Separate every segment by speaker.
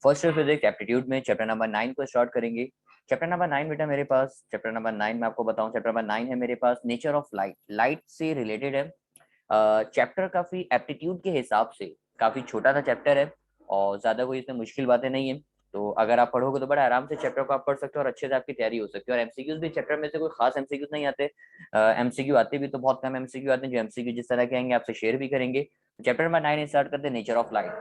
Speaker 1: First physics aptitude में chapter number 9 को start करेंगे। चैप्टर नंबर 9 बेटा मेरे पास, चैप्टर नंबर 9 में आपको बताऊं, चैप्टर नंबर 9 है मेरे पास नेचर ऑफ लाइट। लाइट से रिलेटेड है। चैप्टर काफी एप्टीट्यूड के हिसाब से काफी छोटा सा चैप्टर है और ज्यादा कोई इसमें मुश्किल बातें नहीं है। तो अगर आप पढ़ोगे तो बड़ा आराम से चैप्टर को आप पढ़ सकते हो और अच्छे से आपकी तैयारी हो सकती है। और एमसीक्यूज भी चैप्टर में से कोई खास एमसीक्यूज नहीं आते। एमसीक्यू आते भी तो बहुत कम एमसीक्यू आते हैं। जो एमसीक्यू जिस तरह के आएंगे आपसे शेयर भी करेंगे। चैप्टर नंबर 9 स्टार्ट करते हैं, नेचर ऑफ लाइट।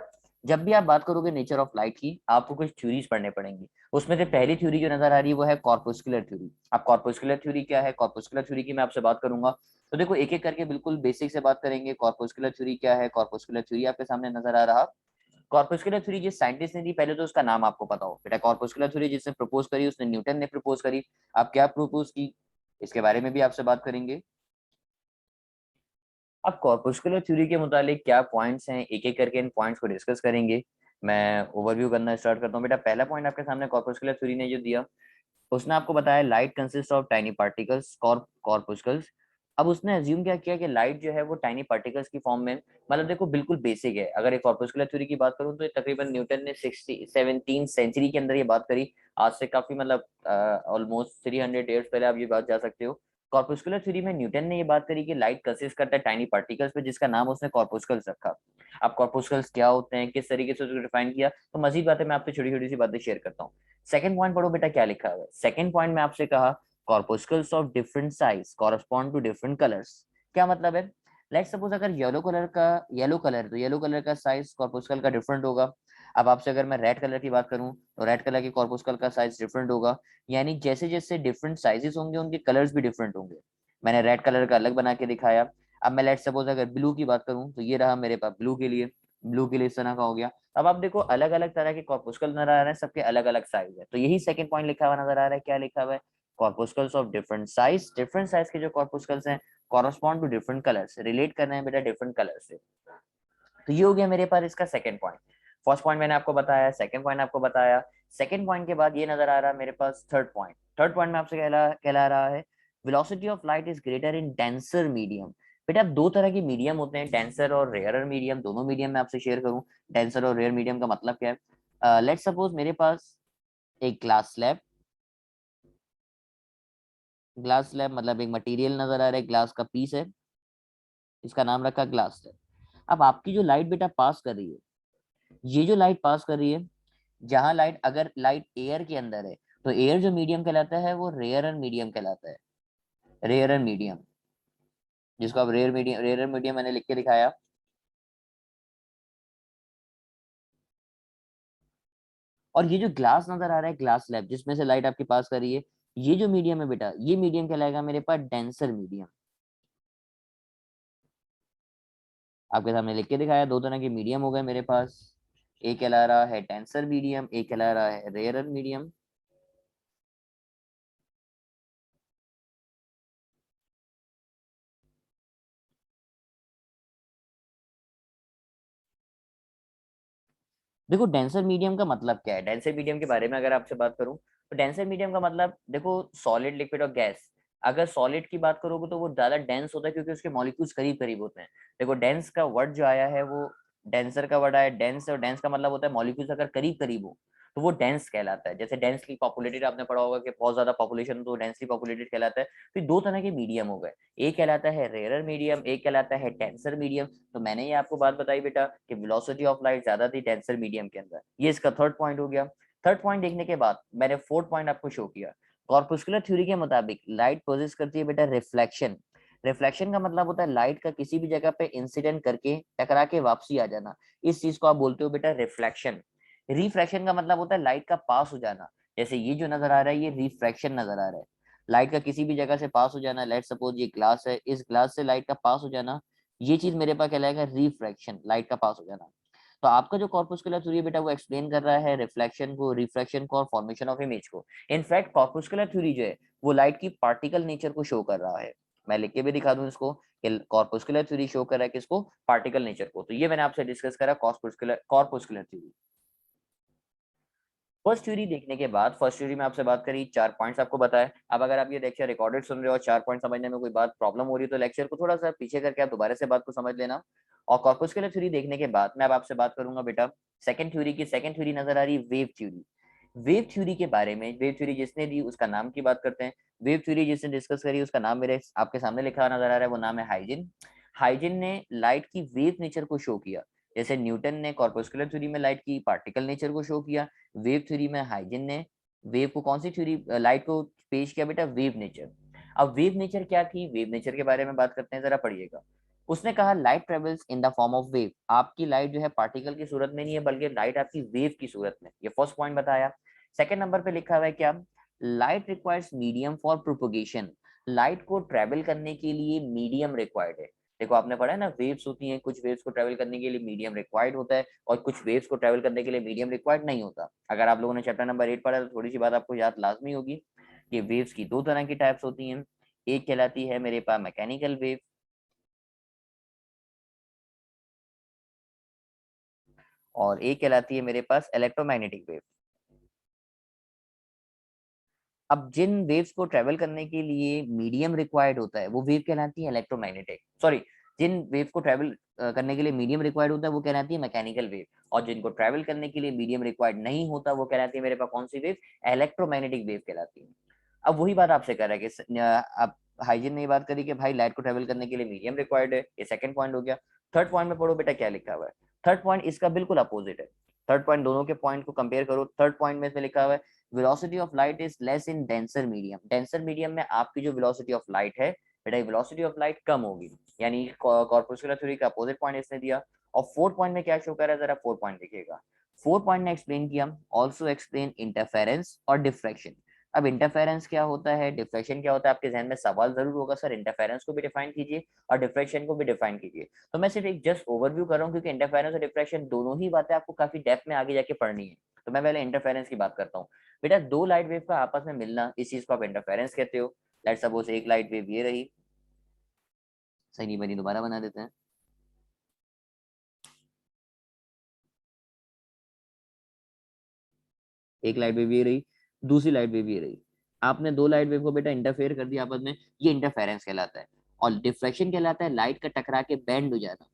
Speaker 1: जब भी आप बात करोगे नेचर ऑफ लाइट की, आपको कुछ थ्योरीज पढ़ने पड़ेंगी। उसमें से पहली थ्योरी जो नजर आ रही है वो है कॉर्पस्कुलर थ्योरी। अब कॉर्पस्कुलर थ्योरी क्या है, कॉर्पस्कुलर थ्योरी की मैं आपसे बात करूंगा। तो देखो एक एक करके बिल्कुल बेसिक से बात करेंगे। कॉर्पस्कुलर थ्योरी क्या है, कॉर्पस्कुलर थ्योरी आपके सामने नजर आ रहा। कॉर्पस्कुलर थ्योरी जिस साइंटिस्ट ने दी, पहले तो उसका नाम आपको पता हो बेटा। कॉर्पस्कुलर थ्योरी जिसने प्रपोज करी, उसने न्यूटन ने प्रपोज करी। आप क्या प्रपोज की, इसके बारे में भी आपसे बात करेंगे। अब कॉर्पस्कुलर थ्योरी के मुतालिक क्या पॉइंट्स हैं, एक एक करके इन पॉइंट्स को डिस्कस करेंगे। मैं ओवरव्यू करना स्टार्ट करता हूँ बेटा। पहला पॉइंट आपके सामने कॉर्पस्कुलर थ्योरी ने जो दिया, उसने आपको बताया light consist of tiny particles, corpuscles. अब उसने अज्यूम क्या किया कि लाइट जो है वो टाइनी पार्टिकल्स की फॉर्म में, मतलब देखो बिल्कुल बेसिक है। अगर एक कॉर्पस्कुलर थ्योरी की बात करूं तो ये तकरीबन न्यूटन ने 17th सेंचुरी के अंदर ये बात करी। आज से काफी मतलब ऑलमोस्ट 300 ईयर्स पहले आप ये बात जा सकते हो। कॉर्पस्कुलर थ्योरी में न्यूटन ने ये बात करी कि लाइट कंसिस्ट करता है टाइनी पार्टिकल्स पे, जिसका नाम उसने कॉर्पस्कल्स रखा। अब कॉर्पस्कल्स क्या होते हैं, किस तरीके से उसको डिफाइन किया, तो मजीद बातें मैं आपसे छोटी छोटी सी बातें शेयर करता हूँ। सेकंड पॉइंट पढ़ो बेटा, क्या लिखा हुआ है। सेकंड पॉइंट में आपसे कहा corpuscles of different size correspond to different colours. क्या मतलब है, लेट्स सपोज अगर येलो कलर, तो येलो कलर का साइज कॉर्पस्कल का डिफरेंट होगा। अब आपसे अगर मैं रेड कलर की बात करूं तो रेड कलर के कॉर्पस्कल का साइज डिफरेंट होगा। यानी जैसे जैसे डिफरेंट साइजेस होंगे उनके कलर्स भी डिफरेंट होंगे। मैंने रेड कलर का अलग बना के दिखाया। अब मैं लेट्स सपोज अगर ब्लू की बात करूं तो ये रहा मेरे पास ब्लू के लिए इस तरह का हो गया। अब आप देखो अलग अलग तरह के कॉर्पस्कल नजर आ रहे हैं, सबके अलग अलग साइज है। तो यही सेकंड पॉइंट लिखा हुआ नजर आ रहा है। क्या लिखा हुआ है, कॉर्पस्कल्स ऑफ डिफरेंट साइज के जो कॉर्पस्कल्स हैं correspond to different colours, relate करना है बेटा डिफरेंट कलर से। तो ये हो गया मेरे पास इसका सेकंड पॉइंट। फर्स्ट पॉइंट मैंने आपको बताया, सेकंड पॉइंट आपको बताया। सेकंड पॉइंट के बाद ये नजर आ रहा है मेरे पास थर्ड पॉइंट। थर्ड पॉइंट में आपसे कहला रहा है velocity of light is greater in denser medium. बेटा दो तरह के मीडियम होते हैं, डेंसर और रेयरर मीडियम। दोनों मीडियम में आपसे शेयर करूं, डेंसर और रेयर मीडियम का मतलब क्या है। लेट्स सपोज मेरे पास एक ग्लास स्लैब मतलब एक मटेरियल नजर आ रहा है, ग्लास का पीस है, इसका नाम रखा ग्लास स्लैब। अब आपकी जो लाइट बेटा पास कर रही है, ये जो लाइट पास कर रही है, जहां लाइट, अगर लाइट एयर के अंदर है तो एयर जो मीडियम कहलाता है वो रेयर मीडियम कहलाता है। रेयर मीडियम, जिसको अब रेयर मीडियम मैंने लिख के दिखाया। और ये जो ग्लास नजर आ रहा है, ग्लास स्लैब जिसमें से लाइट आपके पास कर रही है, ये जो मीडियम है बेटा, ये मीडियम कहलाएगा मेरे पास डेंसर मीडियम। आपके सामने लिख के दिखाया, दो तरह के मीडियम हो गए मेरे पास। एक कहला रहा है डेंसर मीडियम, एक कहला रहा है रेयर मीडियम। देखो डेंसर मीडियम का मतलब क्या है, डेंसर मीडियम के बारे में अगर आपसे बात करूं तो डेंसर मीडियम का मतलब देखो सॉलिड, लिक्विड और गैस। अगर सॉलिड की बात करोगे तो वो ज्यादा डेंस होता है क्योंकि उसके मॉलिक्यूल्स करीब करीब होते हैं। देखो डेंस का वर्ड जो आया है वो डेंसर का वर्ड आया डेंस, और डेंस का मतलब होता है मॉलिक्यूल्स अगर करीब करीब हो तो वो डेंस कहलाता है। जैसे डेंसली पॉपुलेटेड आपने पढ़ा होगा कि बहुत ज्यादा पॉपुलेशन, तो डेंसली पॉपुलेटेड कहलाता है। तो ये दो तरह के मीडियम हो गए, एक कहलाता है रेयर मीडियम, एक कहलाता है डेंसर मीडियम। तो मैंने ये आपको बात बताई बेटा कि वेलोसिटी ऑफ लाइट ज्यादा थी डेंसर मीडियम के अंदर। ये इसका थर्ड पॉइंट हो गया। थर्ड पॉइंट देखने के बाद मैंने फोर्थ पॉइंट आपको शो किया। कॉर्पस्कुलर थ्योरी के मुताबिक लाइट पोजेस करती है बेटा रिफ्लेक्शन। रिफ्लेक्शन का मतलब होता है लाइट का किसी भी जगह पे इंसिडेंट करके टकरा के वापसी आ जाना। इस चीज को आप बोलते हो बेटा रिफ्लेक्शन। रिफ्रैक्शन का मतलब होता है लाइट का पास हो जाना। जैसे ये जो नजर आ रहा है ये रिफ्रैक्शन नजर आ रहा है, लाइट का किसी भी जगह से पास हो जाना। लेट सपोज ये ग्लास है, इस ग्लास से लाइट का पास हो जाना, ये चीज मेरे पास कहलाएगा रिफ्रैक्शन, लाइट का पास हो जाना। तो आपका जो कॉर्पस्कुलर थ्योरी बेटा वो एक्सप्लेन कर रहा है रिफ्लेक्शन को, रिफ्रैक्शन को और फॉर्मेशन ऑफ इमेज को। इनफैक्ट कॉर्पस्कुलर थ्योरी जो है वो लाइट की पार्टिकल नेचर को शो कर रहा है। मैं लिख के भी दिखा दूं इसको कि कॉर्पस्कुलर थ्योरी शो कर रहा है किसको, पार्टिकल नेचर को। तो ये मैंने आपसे डिस्कस करा कॉर्पस्कुलर थ्योरी। फर्स्ट थ्योरी देखने के बाद, फर्स्ट थ्योरी में आपसे बात करी, चार पॉइंट्स आपको बताए। अब अगर आप ये लेक्चर रिकॉर्डेड सुन रहे हो और चार पॉइंट समझने में कोई बात प्रॉब्लम हो रही है तो लेक्चर को थोड़ा सा पीछे करके आप दोबारा से बात को समझ लेना। और कॉर्पस्कुलर थ्योरी देखने के बाद मैं अब आपसे बात करूंगा बेटा सेकंड थ्योरी की। सेकंड थ्योरी नजर आ रही है वेव थ्योरी। वेव थ्योरी के बारे में, वेव थ्योरी जिसने दी उसका नाम की बात करते हैं। वेव थ्योरी जिसने डिस्कस करी उसका नाम मेरे आपके सामने लिखा हुआ नजर आ रहा है, वो नाम है हाइजन। हाइजन ने लाइट की वेव नेचर को शो किया। जैसे न्यूटन ने कॉर्पस्कुलर थ्योरी में लाइट की पार्टिकल नेचर को शो किया, वेव थ्योरी में हाइजन ने वेव को, कौन सी थ्योरी, लाइट को पेश किया बेटा, वेव नेचर। अब वेव नेचर क्या थी, वेव नेचर के बारे में बात करते हैं, जरा पढ़िएगा। उसने कहा light travels in the form of wave. आपकी लाइट जो है पार्टिकल की सूरत में नहीं है, बल्कि लाइट आपकी वेव की सूरत में। ये फर्स्ट पॉइंट बताया। सेकंड नंबर पे लिखा हुआ है क्या, light requires medium for propagation. Light को ट्रेवल करने के लिए मीडियम रिक्वायर्ड है। देखो आपने पढ़ा है ना, वेव्स होती हैं, कुछ वेव्स को ट्रेवल करने के लिए मीडियम रिक्वायर्ड होता है और कुछ वेव्स को ट्रेवल करने के लिए मीडियम रिक्वायर्ड नहीं होता। अगर आप लोगों ने चैप्टर नंबर 8 पढ़ा तो थोड़ी सी बात आपको याद लाजमी होगी कि वेव्स की दो तरह की टाइप्स होती हैं। एक कहलाती है मेरे पास मैकेनिकल वेव, और एक कहलाती है मेरे पास इलेक्ट्रोमैग्नेटिक वेव। अब जिन वेव्स को ट्रेवल करने के लिए मीडियम रिक्वायर्ड होता है वो वेव कहलाती है इलेक्ट्रोमैग्नेटिक, सॉरी, जिन वेव को ट्रेवल करने के लिए मीडियम रिक्वायर्ड होता है वो कहलाती है मैकेनिकल वेव, और जिनको ट्रेवल करने के लिए मीडियम रिक्वायर्ड नहीं होता वो कहलाती है मेरे पास कौन सी वेव, इलेक्ट्रोमैग्नेटिक वेव कहलाती है। अब वही बात आपसे कर रहा है कि आप हाइजीन ने ये बात करी कि भाई लाइट को ट्रेवल करने के लिए मीडियम रिक्वायर्ड है, ये सेकंड पॉइंट हो गया। थर्ड पॉइंट में पढ़ो बेटा क्या लिखा हुआ है। थर्ड पॉइंट इसका बिल्कुल अपोजिट है। थर्ड पॉइंट, दोनों के पॉइंट को कंपेयर करो। थर्ड पॉइंट में लिखा हुआ है velocity of light is less in denser medium. Denser medium में आपकी जो वेलोसिटी ऑफ लाइट है बेटा, वेलोसिटी ऑफ लाइट कम होगी, यानी कॉर्पस्कुलर थ्योरी का अपोजिट पॉइंट इसने दिया। और फोर्थ पॉइंट में क्या शो कर रहा है, जरा फोर्थ पॉइंट देखिएगा। फोर्थ पॉइंट ने एक्सप्लेन किया, ऑल्सो एक्सप्लेन इंटरफेरेंस और डिफ्रैक्शन। अब इंटरफेरेंस क्या होता है, डिफ्रेक्शन क्या होता है, आपके जहन में सवाल जरूर होगा सर इंटरफेरेंस को भी डिफाइन कीजिए और डिफ्रेक्शन को भी डिफाइन कीजिए। तो मैं सिर्फ एक जस्ट ओवरव्यू कर रहा हूँ, क्योंकि इंटरफेरेंस और डिफ्रेक्शन दोनों ही बातें आपको काफी डेप्थ में आगे जाके पढ़नी है। तो मैं पहले इंटरफेरेंस की बात करता हूँ। बेटा दो लाइट वेव का आपस में मिलना, इस चीज को आप इंटरफेरेंस कहते हो। लेट्स सपोज एक लाइट वेव ये रही, सही नहीं बनी, दोबारा बना देते हैं। एक लाइट वेव ये रही, दूसरी लाइट वेव ये रही। आपने दो लाइट वेव को बेटा इंटरफेयर कर दिया आपस में, ये इंटरफेरेंस कहलाता है। और डिफ्रैक्शन कहलाता है लाइट का टकरा के बैंड हो जाना,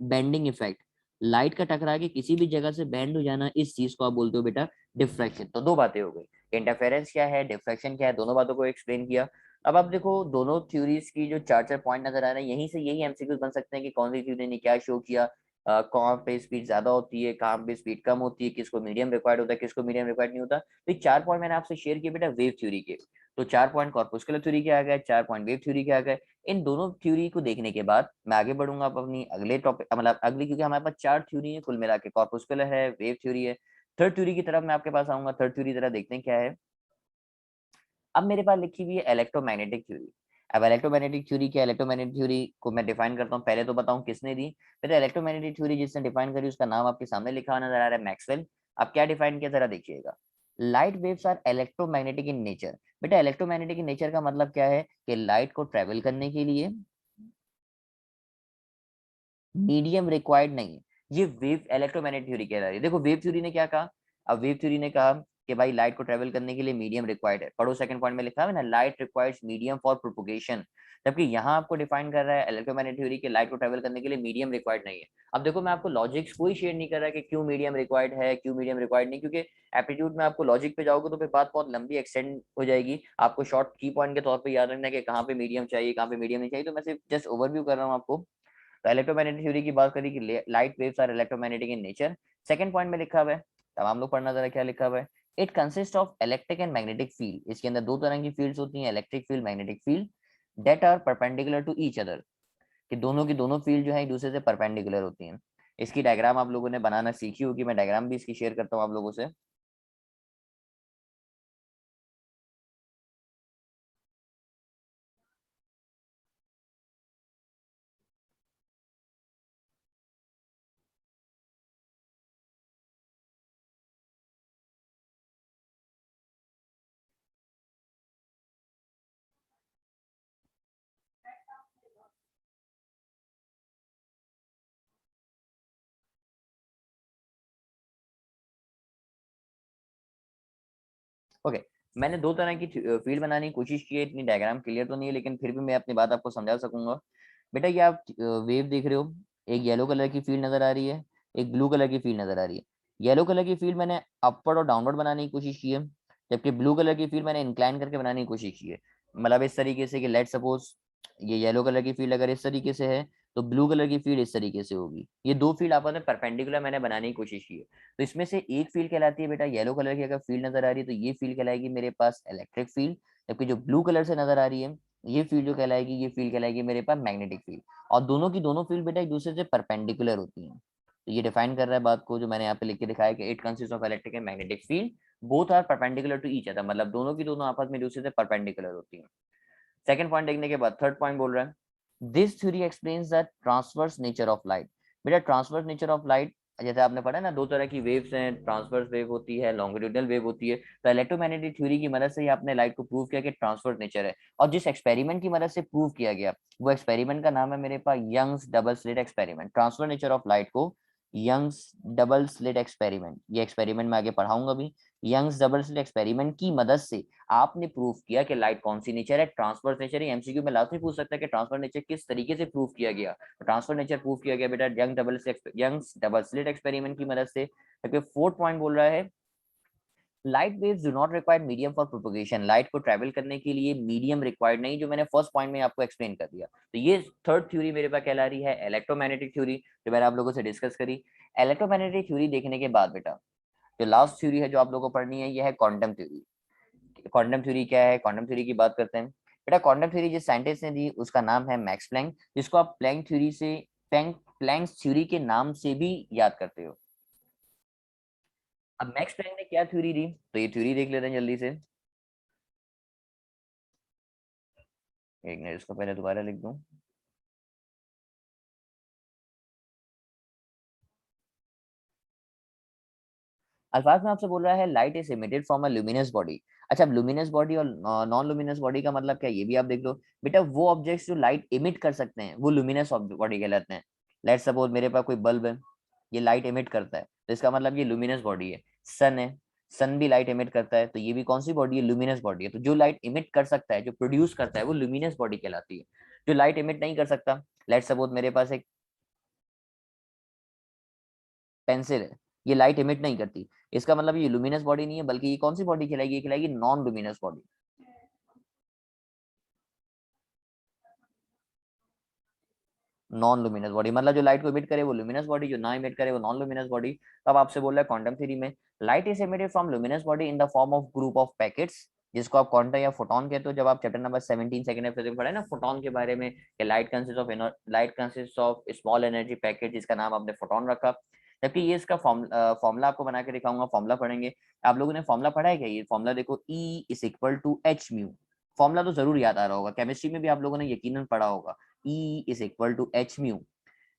Speaker 1: बेंडिंग इफेक्ट। लाइट का टकरा के किसी भी जगह से बैंड हो जाना, इस चीज को आप बोलते हो बेटा डिफ्रैक्शन। तो दो बातें हो गई, इंटरफेरेंस क्या है, डिफ्रैक्शन क्या है, दोनों बातों को एक्सप्लेन किया। अब आप देखो दोनों थ्योरीज की जो चार चार पॉइंट नजर आ रहे हैं, यहीं से यही एमसीक्यूज बन सकते हैं कि कौन सी थ्योरी ने क्या शो किया, कहाँ पे स्पीड ज्यादा होती है, कहाँ पे स्पीड कम होती है, किसको मीडियम रिक्वायर्ड होता है, किसको मीडियम रिक्वायर्ड नहीं होता। तो ये चार पॉइंट मैंने आपसे शेयर किए बेटा वेव थ्योरी के। तो चार पॉइंट कॉर्पस्कुलर थ्योरी के आ गए, चार पॉइंट वेव थ्योरी के आ गए। इन दोनों थ्योरी को देखने के बाद मैं आगे बढ़ूंगा अब अपनी अगले टॉपिक, मतलब अगली, क्योंकि हमारे पास चार थ्योरी है कुल मिला के, कॉर्पस्कुलर है, वेव थ्योरी है, थर्ड थ्योरी की तरफ मैं आपके पास आऊंगा। थर्ड थ्योरी जरा देखते हैं क्या है। अब मेरे पास लिखी हुई है इलेक्ट्रोमैग्नेटिक थ्योरी। अब इलेक्ट्रोमैग्नेटिक थ्योरी क्या, इलेक्ट्रोमैग्नेटिक थ्योरी को मैं डिफाइन करता हूँ, पहले तो बताऊं किसने दी। पहले इलेक्ट्रोमैग्नेटिक थ्योरी जिसने डिफाइन करी उसका नाम आपके सामने लिखा हुआ नजर आ रहा है, मैक्सवेल। अब क्या डिफाइन किया जरा देखिएगा। Light waves are electromagnetic in nature. बेटा इलेक्ट्रोमैग्नेटिक इन नेचर का मतलब क्या है कि लाइट को ट्रेवल करने के लिए मीडियम रिक्वायर्ड नहीं है। ये वेव इलेक्ट्रोमैग्नेटिक थ्योरी कह रहा है। देखो वेव थ्योरी ने क्या कहा, अब वेव थ्योरी ने कहा कि भाई लाइट को ट्रेवल करने के लिए मीडियम रिक्वायर्ड है। पढ़ो सेकंड पॉइंट में लिखा है ना, light requires medium for propagation. जबकि यहाँ आपको डिफाइन कर रहा है इलेक्ट्रोमैग्नेटिक थ्योरी के लाइट को ट्रेवल करने के लिए मीडियम रिक्वायर्ड नहीं है। अब देखो मैं आपको लॉजिक्स कोई शेयर नहीं कर रहा कि क्यों मीडियम रिक्वायर्ड है, क्यों मीडियम रिक्वायर्ड नहीं, क्योंकि एप्टीट्यूड में आपको लॉजिक पे जाओगे तो फिर बात बहुत लंबी एक्सटेंड हो जाएगी। आपको शॉर्ट की पॉइंट के तौर पर याद रखना है कि कहाँ पे मीडियम चाहिए, कहाँ पे मीडियम नहीं चाहिए। तो मैं सिर्फ जस्ट ओवरव्यू कर रहा हूँ आपको। तो इलेक्ट्रोमैग्नेटिक थ्योरी की बात करी कि light waves are electromagnetic in nature. Second point में लिखा हुआ है, तमाम लोग पढ़ना जरा क्या लिखा हुआ है। It consist of electric and magnetic field. इसके अंदर दो तरह की फील्ड्स होती हैं, electric field, magnetic field, that are perpendicular to each other. कि दोनों की दोनों फील्ड जो है एक दूसरे से परपेंडिकुलर होती हैं। इसकी डायग्राम आप लोगों ने बनाना सीखी होगी, मैं डायग्राम भी इसकी शेयर करता हूँ आप लोगों से। ओके, मैंने दो तरह की फील्ड बनाने की कोशिश की है, इतनी डायग्राम क्लियर तो नहीं है लेकिन फिर भी मैं अपनी बात आपको समझा सकूंगा। बेटा ये आप वेव देख रहे हो, एक येलो कलर की फील्ड नजर आ रही है, एक ब्लू कलर की फील्ड नजर आ रही है। येलो कलर की फील्ड मैंने अपवर्ड और डाउनवर्ड बनाने की कोशिश की है, जबकि ब्लू कलर की फील्ड मैंने इंक्लाइन करके बनाने की कोशिश की है। मतलब इस तरीके से कि लेट सपोज ये येलो कलर की फील्ड अगर इस तरीके से है, तो ब्लू कलर की फील्ड इस तरीके से होगी। ये दो फील्ड आपस में परपेंडिकुलर मैंने बनाने की कोशिश की है। तो इसमें से एक फील्ड कहलाती है बेटा येलो कलर की, अगर फील्ड नजर आ रही है तो ये फील्ड कहलाएगी मेरे पास इलेक्ट्रिक फील्ड। जबकि जो ब्लू कलर से नजर आ रही है, ये फील्ड जो कहलाएगी, ये फील्ड कहलाएगी मेरे पास मैग्नेटिक फील्ड। और दोनों की दोनों फील्ड बेटा एक दूसरे से परपेंडिकुलर होती हैं। तो ये डिफाइन कर रहा है बात को, जो मैंने यहाँ पे लिख के दिखाया कि it consist of electric and magnetic field, both are perpendicular to each other, मतलब दोनों की दोनों आपस में एक दूसरे से परपेंडिकुलर होती हैं। सेकंड पॉइंट देखने के बाद थर्ड पॉइंट बोल रहा है, this theory explains the transverse nature of light. बेटा ट्रांसवर्स नेचर ऑफ लाइट, जैसे आपने पढ़ा ना, दो तरह की वेव्स हैं, ट्रांसवर्स वेव होती है, लॉन्गिट्यूडनल वेव होती है। तो इलेक्ट्रोमैग्नेटिक थ्योरी की मदद से ही आपने लाइट को प्रूव किया कि ट्रांसवर्स नेचर है। और जिस एक्सपेरिमेंट की मदद से प्रूव किया गया, वो एक्सपेरिमेंट का नाम है मेरे पास Young's double slit experiment. Transfer nature of light को यंग्स डबल स्लिट एक्सपेरिमेंट, ये एक्सपेरिमेंट मैं आगे पढ़ाऊंगा भी। यंग्स डबल स्लिट एक्सपेरिमेंट की मदद से आपने प्रूव किया कि लाइट कौन सी नेचर है, ट्रांसफर नेचर है। एमसीक्यू में लास्ट में पूछ सकता है कि ट्रांसफर नेचर किस तरीके से प्रूव किया गया। ट्रांसफर नेचर प्रूव किया गया बेटा यंग्स डबल स्लिट एक्सपेरिमेंट की मदद से। फोर्थ पॉइंट बोल रहा है, light waves do not required medium for propagation. Light को ट्रैवल करने के लिए मीडियम रिक्वायर्ड नहीं, जो मैंने फर्स्ट पॉइंट में आपको एक्सप्लेन कर दिया। तो ये थर्ड थ्योरी मेरे पास कहला रही है इलेक्ट्रोमैग्नेटिक थ्योरी, जो मैंने आप लोगों से डिस्कस करी। इलेक्ट्रोमैग्नेटिक थ्योरी देखने के बाद बेटा जो लास्ट थ्योरी है जो आप लोगों को पढ़नी है, यह है क्वांटम थ्योरी। क्वांटम थ्योरी क्या है, क्वांटम थ्योरी की बात करते हैं। बेटा क्वांटम थ्योरी जिस साइंटिस्ट ने दी उसका नाम है मैक्स प्लैंक, जिसको आप प्लैंक थ्योरी से प्लैंक थ्योरी के नाम से भी याद करते हो। अब मैक्स प्लैंक ने क्या थ्योरी दी, तो ये थ्योरी देख लेते हैं जल्दी से। एक मिनट, इसको पहले दोबारा लिख दूं। अल्फाज में आपसे बोल रहा है light is emitted from a luminous body. अच्छा, अब लुमिनस बॉडी और नॉन लुमिनस बॉडी का मतलब क्या है, ये भी आप देख लो। बेटा वो ऑब्जेक्ट्स जो लाइट इमिट कर सकते हैं वो लुमिनस बॉडी कहलाते हैं। लेट्स सपोज मेरे पास कोई बल्ब है, ये लाइट इमिट करता है, तो इसका मतलब ये लुमिनस बॉडी है। सन है, सन भी लाइट इमिट करता है, तो ये भी कौन सी बॉडी है, लुमिनस बॉडी है। तो जो लाइट इमिट कर सकता है, जो प्रोड्यूस करता है, वो लुमिनस बॉडी कहलाती है। जो लाइट इमिट नहीं कर सकता, लेट्स सपोज मेरे पास एक पेंसिल है, ये लाइट इमिट नहीं करती, इसका मतलब ये लुमिनस बॉडी नहीं है, बल्कि ये कौन सी बॉडी कहलाएगी, ये कहलाएगी non luminous body. Non luminous body मतलब जो लाइट को इमिट करे वो लुमिनस बॉडी, जो ना इमिट करे वो नॉन लुमिनस बॉडी। तो अब आपसे बोल रहा है क्वांटम थ्योरी में light is emitted from luminous body in the form of group of packets, जिसको आप क्वांटम या फोटोन कहते हो। जब आप चैप्टर नंबर 17 सेकंड में फिजिक्स पढ़े ना फोटोन के बारे में, कि light consist of small energy packet, जिसका नाम आपने फोटोन रखा। जबकि ये इसका फॉर्मूला आपको बना के दिखाऊंगा, फॉर्मूला पढ़ेंगे। आप लोगों ने फॉर्मूला पढ़ा है क्या, ये फॉर्मूला देखो, E is equal to H mu. Formula तो जरूर याद आ रहा होगा, केमिस्ट्री में भी आप लोगों ने यकीनन पढ़ा होगा। E is equal to H mu.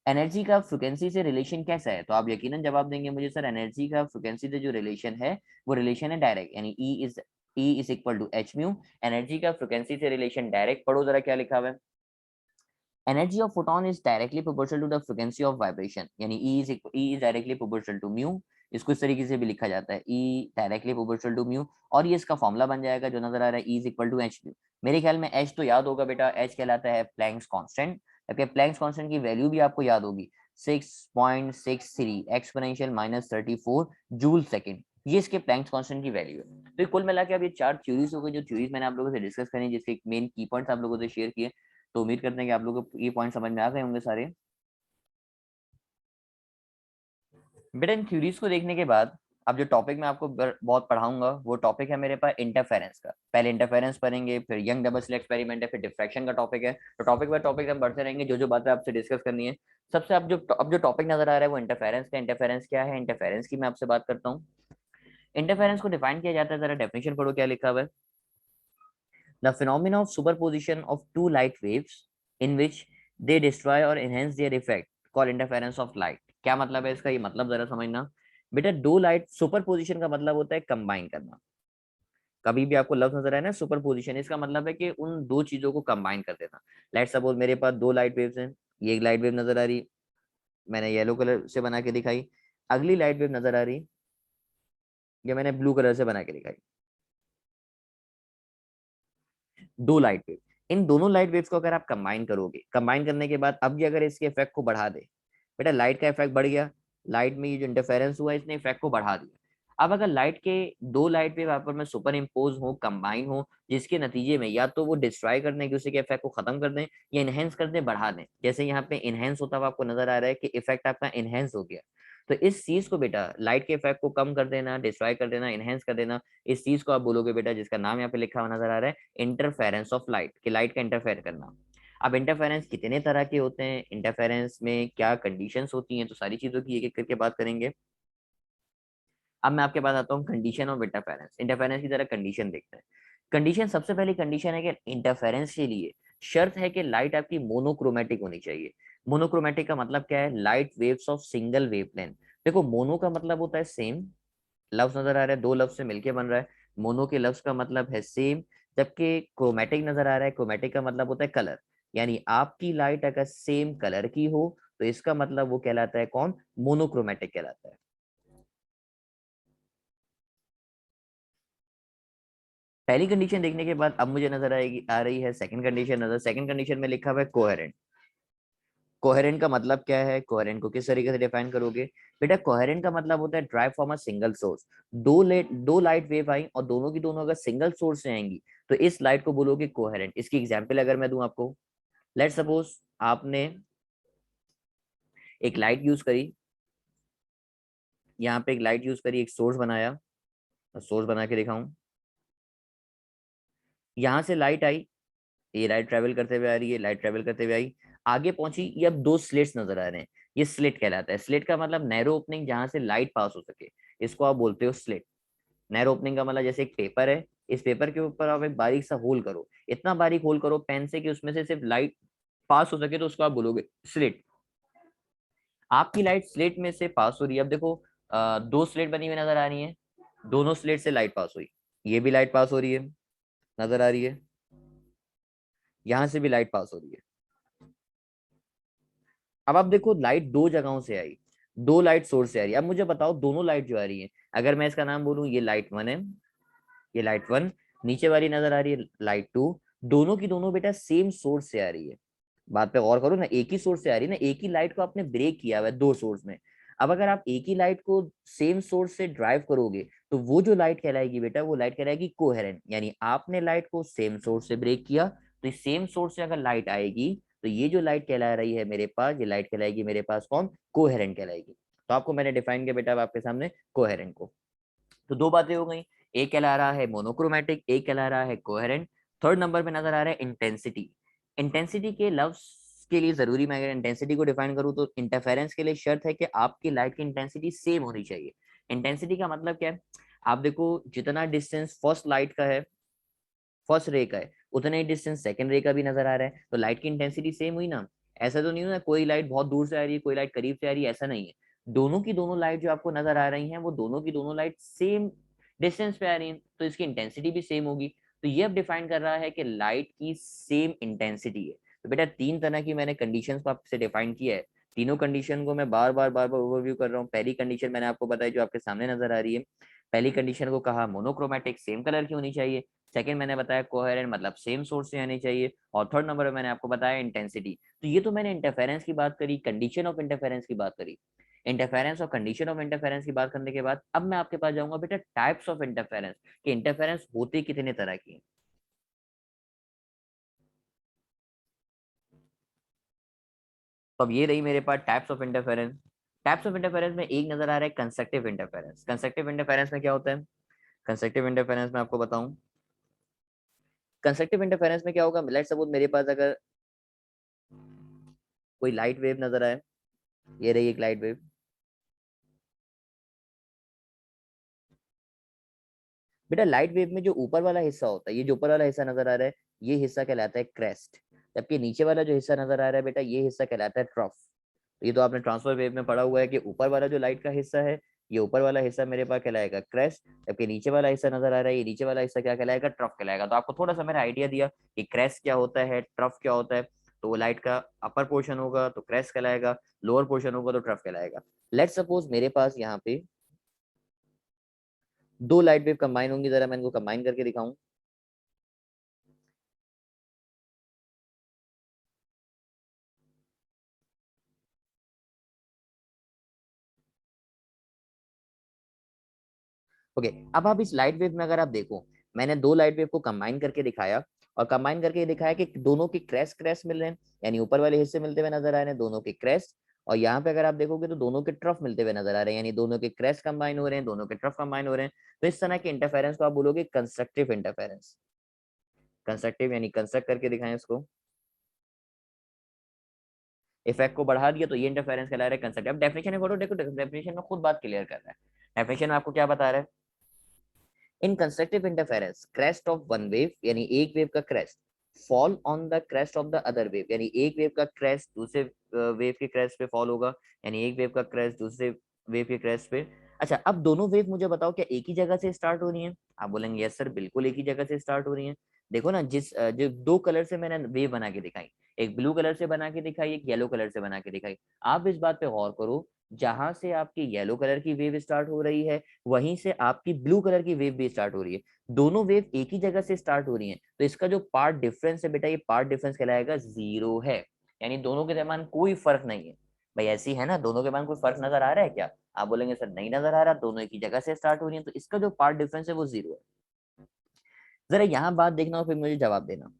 Speaker 1: Energy का फ्रिक्वेंसी से रिलेशन कैसा है, तो आप यकीनन जवाब देंगे मुझे, सर एनर्जी का फ्रिक्वेंसी से जो रिलेशन है वो रिलेशन है डायरेक्ट, यानी E is equal to H mu. Energy का फ्रिक्वेंसी से रिलेशन डायरेक्ट, पढ़ो जरा क्या लिखा हुआ है। Energy of photon is directly proportional to the frequency of vibration, यानी E is directly proportional to mu. इसको इस तरीके से भी लिखा जाता है, E directly proportional to mu. और ये इसका फॉर्मूला बन जाएगा जो नजर आ रहा है, E is equal to H mu. मेरे ख्याल में एच तो याद होगा बेटा, एच कहलाता है प्लैंक्स कांस्टेंट। जबकि प्लैंक्स कांस्टेंट की वैल्यू भी आपको याद होगी, 6.63 एक्सपोनेंशियल माइनस 34 जूल सेकेंड। ये इसके प्लैंक्स कांस्टेंट की वैल्यू है। तो कुल मिला के अब ये चार थ्योरीज हो गई, जो थ्योरीज मैंने आप लोगों से डिस्कस करी, जिसके मेन की पॉइंट्स आप लोगों से शेयर किए। तो उम्मीद करते हैं कि आप लोगों को ये पॉइंट समझ में आ गए होंगे सारे। बेटा इन थ्योरीज को देखने के बाद अब जो टॉपिक मैं आपको बहुत पढ़ाऊंगा, वो टॉपिक है मेरे पास इंटरफेरेंस का। पहले इंटरफेरेंस पढ़ेंगे, फिर यंग डबल स्लिट एक्सपेरिमेंट है, फिर डिफ्रैक्शन का टॉपिक है। तो टॉपिक बाय टॉपिक हम बढ़ते रहेंगे, जो जो बातें आपसे डिस्कस करनी है। सबसे अब जो टॉपिक नजर आ रहा है वो इंटरफेरेंस का। इंटरफेरेंस क्या है, इंटरफेरेंस की मैं आपसे बात करता हूँ। इंटरफेरेंस को डिफाइन किया जाता है, जरा डेफिनेशन पढ़ो क्या लिखा हुआ है। The phenomena of superposition of two light waves in which they destroy or enhance their effect called interference of light। क्या मतलब है इसका, ये मतलब जरा समझना। बेटा दो लाइट, सुपरपोजिशन का मतलब होता है कंबाइन करना। कभी भी आपको लफ्ज नजर आए ना सुपरपोजिशन, इसका मतलब है कि उन दो चीजों को कंबाइन कर देना। लेट्स सपोज मेरे पास दो लाइट वेव्स हैं, ये एक लाइट वेव नजर आ रही, मैंने येलो कलर से बना के दिखाई। अगली लाइट वेव नजर आ रही, ये मैंने ब्लू कलर से बना के दिखाई। दो लाइट वेव, इन दोनों लाइट वेव्स को अगर आप कंबाइन करोगे, कंबाइन करने के बाद अब ये अगर इसके इफेक्ट को बढ़ा दे, बेटा लाइट का इफेक्ट बढ़ गया, लाइट में ये जो इंटरफेरेंस हुआ इसने इफेक्ट को बढ़ा दिया। अब अगर लाइट के दो लाइट वेव यहाँ पर में सुपर इम्पोज हो, कंबाइन हो, जिसके नतीजे में या तो वो डिस्ट्रॉय कर दें, एक दूसरे के इफेक्ट को खत्म कर दें, या इनहेंस कर दें, बढ़ा दें, जैसे यहाँ पे इनहेंस होता हुआ आपको नजर आ रहा है कि इफेक्ट आपका इनहेंस हो गया। तो इस चीज को बेटा लाइट के इफेक्ट को कम कर देना, डिस्ट्रॉय कर देना, इनहेंस कर देना, इस चीज को आप बोलोगे बेटा, जिसका नाम यहाँ पे लिखा हुआ नजर आ रहा है इंटरफेरेंस ऑफ लाइट, कि लाइट का इंटरफेयर करना। अब इंटरफेरेंस कितने तरह के होते हैं, इंटरफेरेंस में क्या कंडीशंस होती हैं, तो सारी चीजों की एक एक करके बात करेंगे। अब मैं आपके पास आता हूँ कंडीशन ऑफ इंटरफेरेंस। इंटरफेरेंस की तरह कंडीशन देखते हैं। कंडीशन, सबसे पहली कंडीशन है कि इंटरफेरेंस के लिए शर्त है कि लाइट आपकी मोनोक्रोमेटिक होनी चाहिए। मोनोक्रोमेटिक का मतलब क्या है, light waves of single wavelength. देखो मोनो का मतलब होता है सेम, लफ्ज नजर आ रहा है, दो लफ्ज से मिलके बन रहा है, मोनो के लफ्ज का मतलब है सेम। जबकि क्रोमेटिक नजर आ रहा है, क्रोमेटिक का मतलब होता है कलर, यानी आपकी लाइट अगर सेम कलर की हो तो इसका मतलब वो कहलाता है कौन, मोनोक्रोमेटिक कहलाता है। पहली कंडीशन देखने के बाद अब मुझे नजर आएगी, आ रही है सेकंड कंडीशन नजर। सेकंड कंडीशन में लिखा हुआ है कोहेरेंट। कोहेरेंट का मतलब क्या है, कोहेरेंट को किस तरीके से डिफाइन करोगे बेटा, कोहेरेंट का मतलब होता है drive from a single source. दो लाइट वेव आई और दोनों की दोनों अगर सिंगल सोर्स से आएंगी तो इस लाइट को बोलोगे कोहेरेंट। इसकी एग्जांपल अगर मैं दूं आपको, लेट सपोज आपने एक लाइट यूज करी, यहाँ पे एक लाइट यूज करी, एक सोर्स बनाया, सोर्स बना के दिखाऊं, यहाँ से लाइट आई, ये लाइट ट्रेवल करते हुए आ रही है, लाइट ट्रेवल करते हुए आई, आगे पहुंची, ये अब दो स्लिट्स नजर आ रहे हैं, ये स्लिट कहलाता है। स्लिट का मतलब नैरो ओपनिंग, जहां से लाइट पास हो सके, इसको आप बोलते हो स्लिट। नैरो ओपनिंग का मतलब जैसे एक पेपर है, इस पेपर के ऊपर आप एक बारीक सा होल करो, इतना बारीक होल करो पेन से कि उसमें से सिर्फ लाइट पास हो सके, तो उसको आप बोलोगे स्लिट। आपकी लाइट स्लिट में से पास हो रही है। अब देखो दो स्लिट बनी हुई नजर आ रही है, दोनों स्लिट से लाइट पास हुई, ये भी लाइट पास हो रही है, नजर आ रही है, यहां से भी लाइट पास हो रही है। अब आप देखो लाइट दो जगहों से आई, दो लाइट सोर्स से आ रही है। अब मुझे बताओ दोनों लाइट जो आ रही है, अगर मैं इसका नाम बोलूं, ये लाइट वन है, ये लाइट वन, नीचे वाली नजर आ रही है लाइट टू, दोनों की दोनों बेटा सेम सोर्स से आ रही है। बात पे गौर करो ना, एक ही सोर्स से आ रही है ना, एक ही लाइट को आपने ब्रेक किया हुआ है दो सोर्स में। अब अगर आप एक ही लाइट को सेम सोर्स से ड्राइव करोगे तो वो जो लाइट कहलाएगी बेटा, वो लाइट कहलाएगी कोहेरेंट, यानी आपने लाइट को सेम सोर्स से ब्रेक किया, तो इस सेम सोर्स से अगर लाइट आएगी तो ये जो लाइट कहला रही है मेरे पास, ये लाइट कहलाएगी मेरे पास कौन, कोहेरेंट कहलाएगी। तो आपको मैंने डिफाइन किया बेटा अब आपके सामने कोहेरेंट को। तो दो बातें हो गई, एक कहला रहा है मोनोक्रोमेटिक, एक कहला रहा है कोहेरेंट। थर्ड नंबर पे नजर आ रहा है इंटेंसिटी। इंटेंसिटी के लफ्ज के लिए जरूरी, मैं अगर इंटेंसिटी को डिफाइन करूं तो इंटरफेरेंस के लिए शर्त है कि आपकी लाइट की इंटेंसिटी सेम होनी चाहिए। इंटेंसिटी का मतलब क्या है, आप देखो जितना डिस्टेंस फर्स्ट लाइट का है, फर्स्ट रे का है, उतना ही डिस्टेंस सेकंड रे का भी नजर आ रहा है, तो लाइट की इंटेंसिटी सेम हुई ना। ऐसा तो नहीं हुआ कोई लाइट बहुत दूर से आ रही है, कोई लाइट करीब से आ रही है, ऐसा नहीं है। दोनों की दोनों लाइट जो आपको नजर आ रही हैं, वो दोनों की दोनों लाइट सेम डिस्टेंस पे आ रही हैं, तो इसकी इंटेंसिटी भी सेम होगी। तो ये अब डिफाइन कर रहा है कि लाइट की सेम इंटेंसिटी है। तो बेटा तीन तरह की मैंने कंडीशंस को आपसे डिफाइन किया है, तीनों कंडीशन को मैं बार बार ओवरव्यू कर रहा हूँ। पहली कंडीशन मैंने आपको बताई जो आपके सामने नजर आ रही है, पहली कंडीशन को कहा मोनोक्रोमेटिक, सेम कलर की होनी चाहिए। सेकंड मैंने बताया कोहेरेंट, मतलब सेम सोर्स से आनी चाहिए। और थर्ड नंबर पे मैंने आपको बताया इंटेंसिटी। तो ये तो मैंने इंटरफेरेंस की बात करी, कंडीशन ऑफ इंटरफेरेंस की बात करी। इंटरफेरेंस और कंडीशन ऑफ इंटरफेरेंस की बात करने के बाद अब मैं आपके पास जाऊंगा बेटा टाइप्स ऑफ इंटरफेरेंस, कि इंटरफेरेंस होते कितने तरह की हैं। तो अब ये रही मेरे पास types of interference. Types of interference में एक नजर आ रहा है कंस्ट्रक्टिव इंटरफेरेंस। कंस्ट्रक्टिव इंटरफेरेंस में क्या होता है, कंस्ट्रक्टिव इंटरफेरेंस में आपको बताऊं, कंस्ट्रक्टिव इंटरफेरेंस में क्या होगा, लेट्स सपोज मेरे पास अगर कोई लाइट वेव नजर आए, ये रही एक लाइट वेव, बेटा लाइट वेव में जो ऊपर वाला हिस्सा होता है, ये जो ऊपर वाला हिस्सा नजर आ रहा है, ये हिस्सा कहलाता है क्रेस्ट। जबकि नीचे वाला जो हिस्सा नजर आ रहा है बेटा, ये हिस्सा कहलाता है ट्रफ। ये तो आपने ट्रांसफर वेव में पढ़ा हुआ है कि ऊपर वाला जो लाइट का हिस्सा है, ये ऊपर वाला हिस्सा मेरे पास कहलाएगा क्रेस्ट, जबकि नीचे वाला हिस्सा नजर आ रहा है, ये नीचे वाला हिस्सा क्या कहलाएगा, ट्रफ कहलाएगा। तो आपको थोड़ा सा मैंने आइडिया दिया कि क्रेस्ट क्या होता है, ट्रफ क्या होता है। तो वो लाइट का अपर पोर्शन होगा तो क्रेस्ट कहलाएगा, लोअर पोर्शन होगा तो ट्रफ कहलाएगा। लेट्स सपोज मेरे पास यहाँ पे दो लाइट वेव कंबाइन होंगी, जरा मैं इनको कंबाइन करके दिखाऊं। ओके, अब आप इस लाइट वेव में अगर आप देखो, मैंने दो लाइट वेव को कंबाइन करके दिखाया, और कंबाइन करके ये दिखाया कि दोनों के क्रैश क्रैश मिल रहे हैं, यानी ऊपर वाले हिस्से मिलते हुए नजर आ रहे हैं दोनों के क्रैश, और यहाँ पे अगर आप देखोगे तो दोनों के ट्रफ मिलते हुए नजर आ रहे हैं, यानी दोनों के क्रैश कंबाइन हो रहे हैं, दोनों के ट्रफ कंबाइन हो रहे हैं। तो इस तरह के इंटरफेरेंस को आप बोलोगे कंस्ट्रक्टिव इंटरफेरेंस। कंस्ट्रक्टिव यानी कंस्ट्रक्ट करके दिखाएं इसको, इफेक्ट को बढ़ा दिया तो ये इंटरफेरेंस कहला रहा है कंस्ट्रक्टिव। अब डेफिनेशन में फोटो देखो, डेफिनेशन में खुद बात क्लियर कर रहा है। डेफिनेशन में आपको क्या बता रहा है, इन constructive interference crest of one wave, यानी एक वेव का crest, fall on the crest of the other wave, यानी एक वेव का क्रेस्ट दूसरे वेव के क्रेस्ट पे फॉल होगा, यानी एक वेव का क्रेस्ट दूसरे वेव के क्रेस्ट पे। अच्छा, अब दोनों वेव मुझे बताओ क्या एक ही जगह से स्टार्ट हो रही है? आप बोलेंगे यस सर, बिल्कुल एक ही जगह से स्टार्ट हो रही है। देखो ना, जो दो कलर से मैंने वेव बना के दिखाई, एक ब्लू कलर से बना के दिखाई, एक येलो कलर से बना के दिखाई। आप इस बात पे गौर करो, जहां से आपकी येलो कलर की वेव स्टार्ट हो रही है, वहीं से आपकी ब्लू कलर की वेव भी स्टार्ट हो रही है। दोनों वेव एक ही जगह से स्टार्ट हो रही हैं, तो इसका जो पार्ट डिफरेंस है बेटा, ये पार्ट डिफरेंस कहलाएगा जीरो है, यानी दोनों के दरमियान कोई फर्क नहीं है। भाई ऐसी है ना, दोनों के दरमियान कोई फर्क नजर आ रहा है क्या? आप बोलेंगे सर नहीं नजर आ रहा, दोनों एक ही जगह से स्टार्ट हो रही है, तो इसका जो पार्ट डिफरेंस है वो जीरो है। जरा यहाँ बात देखना और फिर मुझे जवाब देना।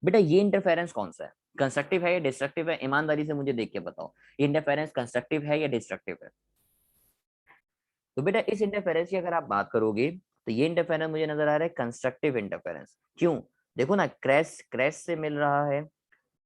Speaker 1: बेटा ये इंटरफेरेंस कौन सा है, कंस्ट्रक्टिव है या डिस्ट्रक्टिव है? ईमानदारी से मुझे देख के बताओ, ये इंटरफेरेंस कंस्ट्रक्टिव है या डिस्ट्रक्टिव है? तो बेटा इस इंटरफेरेंस की अगर आप बात करोगे, तो ये इंटरफेरेंस मुझे नजर आ रहा है कंस्ट्रक्टिव इंटरफेरेंस। क्यों? देखो ना, क्रैश क्रैश से मिल रहा है,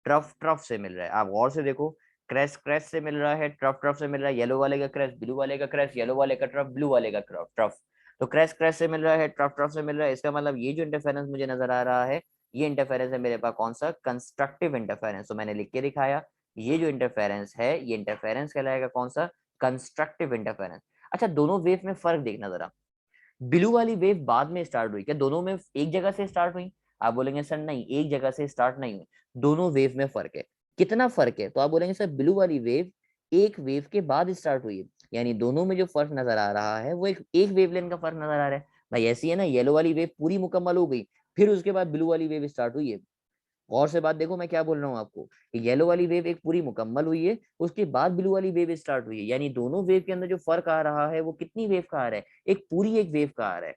Speaker 1: ट्रफ ट्रफ से मिल रहा है। आप गौर से देखो, क्रैश क्रैश से मिल रहा है, ट्रफ ट्रफ से मिल रहा है, येलो वाले का क्रैश, ब्लू वाले का क्रैश, येलो वाले का ट्रफ, ब्लू वाले का ट्रफ। तो क्रैश क्रैश से मिल रहा है, ट्रफ ट्रफ से मिल रहा है, इसका मतलब ये जो इंटरफेरेंस मुझे नजर आ रहा है, ये इंटरफेरेंस है मेरे पास कौन सा, कंस्ट्रक्टिव इंटरफेरेंस। तो मैंने लिख के दिखाया, ये जो इंटरफेरेंस है ये इंटरफेरेंस कहलाएगा कौन सा, कंस्ट्रक्टिव इंटरफेरेंस। अच्छा, दोनों वेव में फर्क देखना जरा, ब्लू वाली वेव बाद में स्टार्ट हुई क्या, दोनों में एक जगह से स्टार्ट हुई? आप बोलेंगे सर नहीं, एक जगह से स्टार्ट नहीं हुई, दोनों वेव में फर्क है। कितना फर्क है? तो आप बोलेंगे सर ब्लू वाली वेव एक वेव के बाद स्टार्ट हुई है, यानी दोनों में जो फर्क नजर आ रहा है वो एक वेवलेंथ का फर्क नजर आ रहा है। भाई ऐसी है ना, येलो वाली वेव पूरी मुकम्मल हो गई, फिर उसके बाद ब्लू वाली वेव स्टार्ट हुई है। गौर से बात देखो मैं क्या बोल रहा हूँ आपको, येलो वाली वेव एक पूरी मुकम्मल हुई है, उसके बाद ब्लू वाली वेव स्टार्ट हुई है, यानी दोनों वेव के अंदर जो फर्क आ रहा है वो कितनी वेव का आ रहा है, एक पूरी एक वेव का आ रहा है।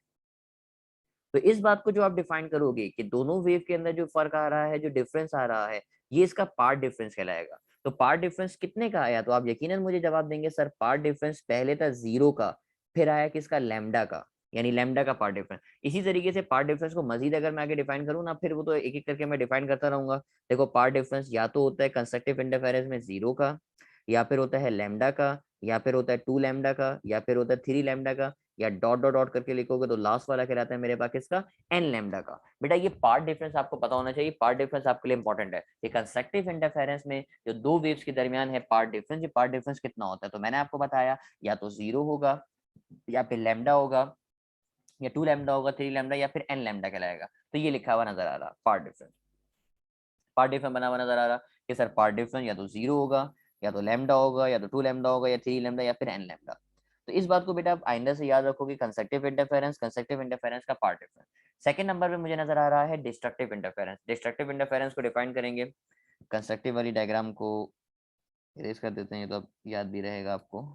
Speaker 1: तो इस बात को जो आप डिफाइन करोगे कि दोनों वेव के अंदर जो फर्क आ रहा है, जो डिफरेंस आ रहा है, ये इसका पार्ट डिफरेंस कहलाएगा। तो पार्ट डिफरेंस कितने का आया? तो आप यकीनन मुझे जवाब देंगे सर पार्ट डिफरेंस पहले था जीरो का, फिर आया किसका, लैम्डा का, यानी लैम्डा का पार्ट डिफरेंस। इसी तरीके से पार्ट डिफरेंस को मजीद अगर मैं आगे डिफाइन करूँ ना, फिर वो तो एक एक करके मैं डिफाइन करता रहूंगा। देखो पार्ट डिफरेंस या तो होता है कंस्ट्रक्टिव इंटरफेरेंस में जीरो का, या फिर होता है लैम्डा का, या फिर होता है टू लैम्डा का, या फिर होता है थ्री लैम्डा का, या डॉट डॉट डॉट करके लिखोगे तो लास्ट वाला कहलाता है मेरे पास किसका, एन लैम्डा का। बेटा ये पार्ट डिफरेंस आपको पता होना चाहिए, पार्ट डिफरेंस आपके लिए इंपॉर्टेंट है। ये कंस्ट्रक्टिव इंटरफेरेंस में जो दो वेव्स के दरमियान है पार्ट डिफरेंस, ये पार्ट डिफरेंस कितना होता है? तो मैंने आपको बताया, या तो जीरो होगा, या फिर लैम्डा होगा, या टू लैम्डा होगा, थ्री लैम्डा, या फिर एन लैम्डा कहलाएगा। तो ये लिखा हुआ नजर आ रहा पार्ट डिफरेंस, पार्ट डिफरेंस बना हुआ नजर आ रहा कि सर पार्ट डिफरेंस या तो जीरो होगा, या तो लैम्डा होगा, या तो टू लैम्डा होगा, या थ्री लैम्डा, या फिर एन लैम्डा। तो इस बात को बेटा आप आइंदा से याद रखोगे, कंस्ट्रक्टिव इंटरफेरेंस का पार्ट डिफरेंस। सेकंड नंबर पे मुझे नजर आ रहा है डिस्ट्रक्टिव इंटरफेरेंस। डिस्ट्रक्टिव इंटरफेरेंस को डिफाइन करेंगे, कंस्ट्रक्टिव वाली डायग्राम को इरेज कर देते हैं, तो अब याद भी रहेगा आपको।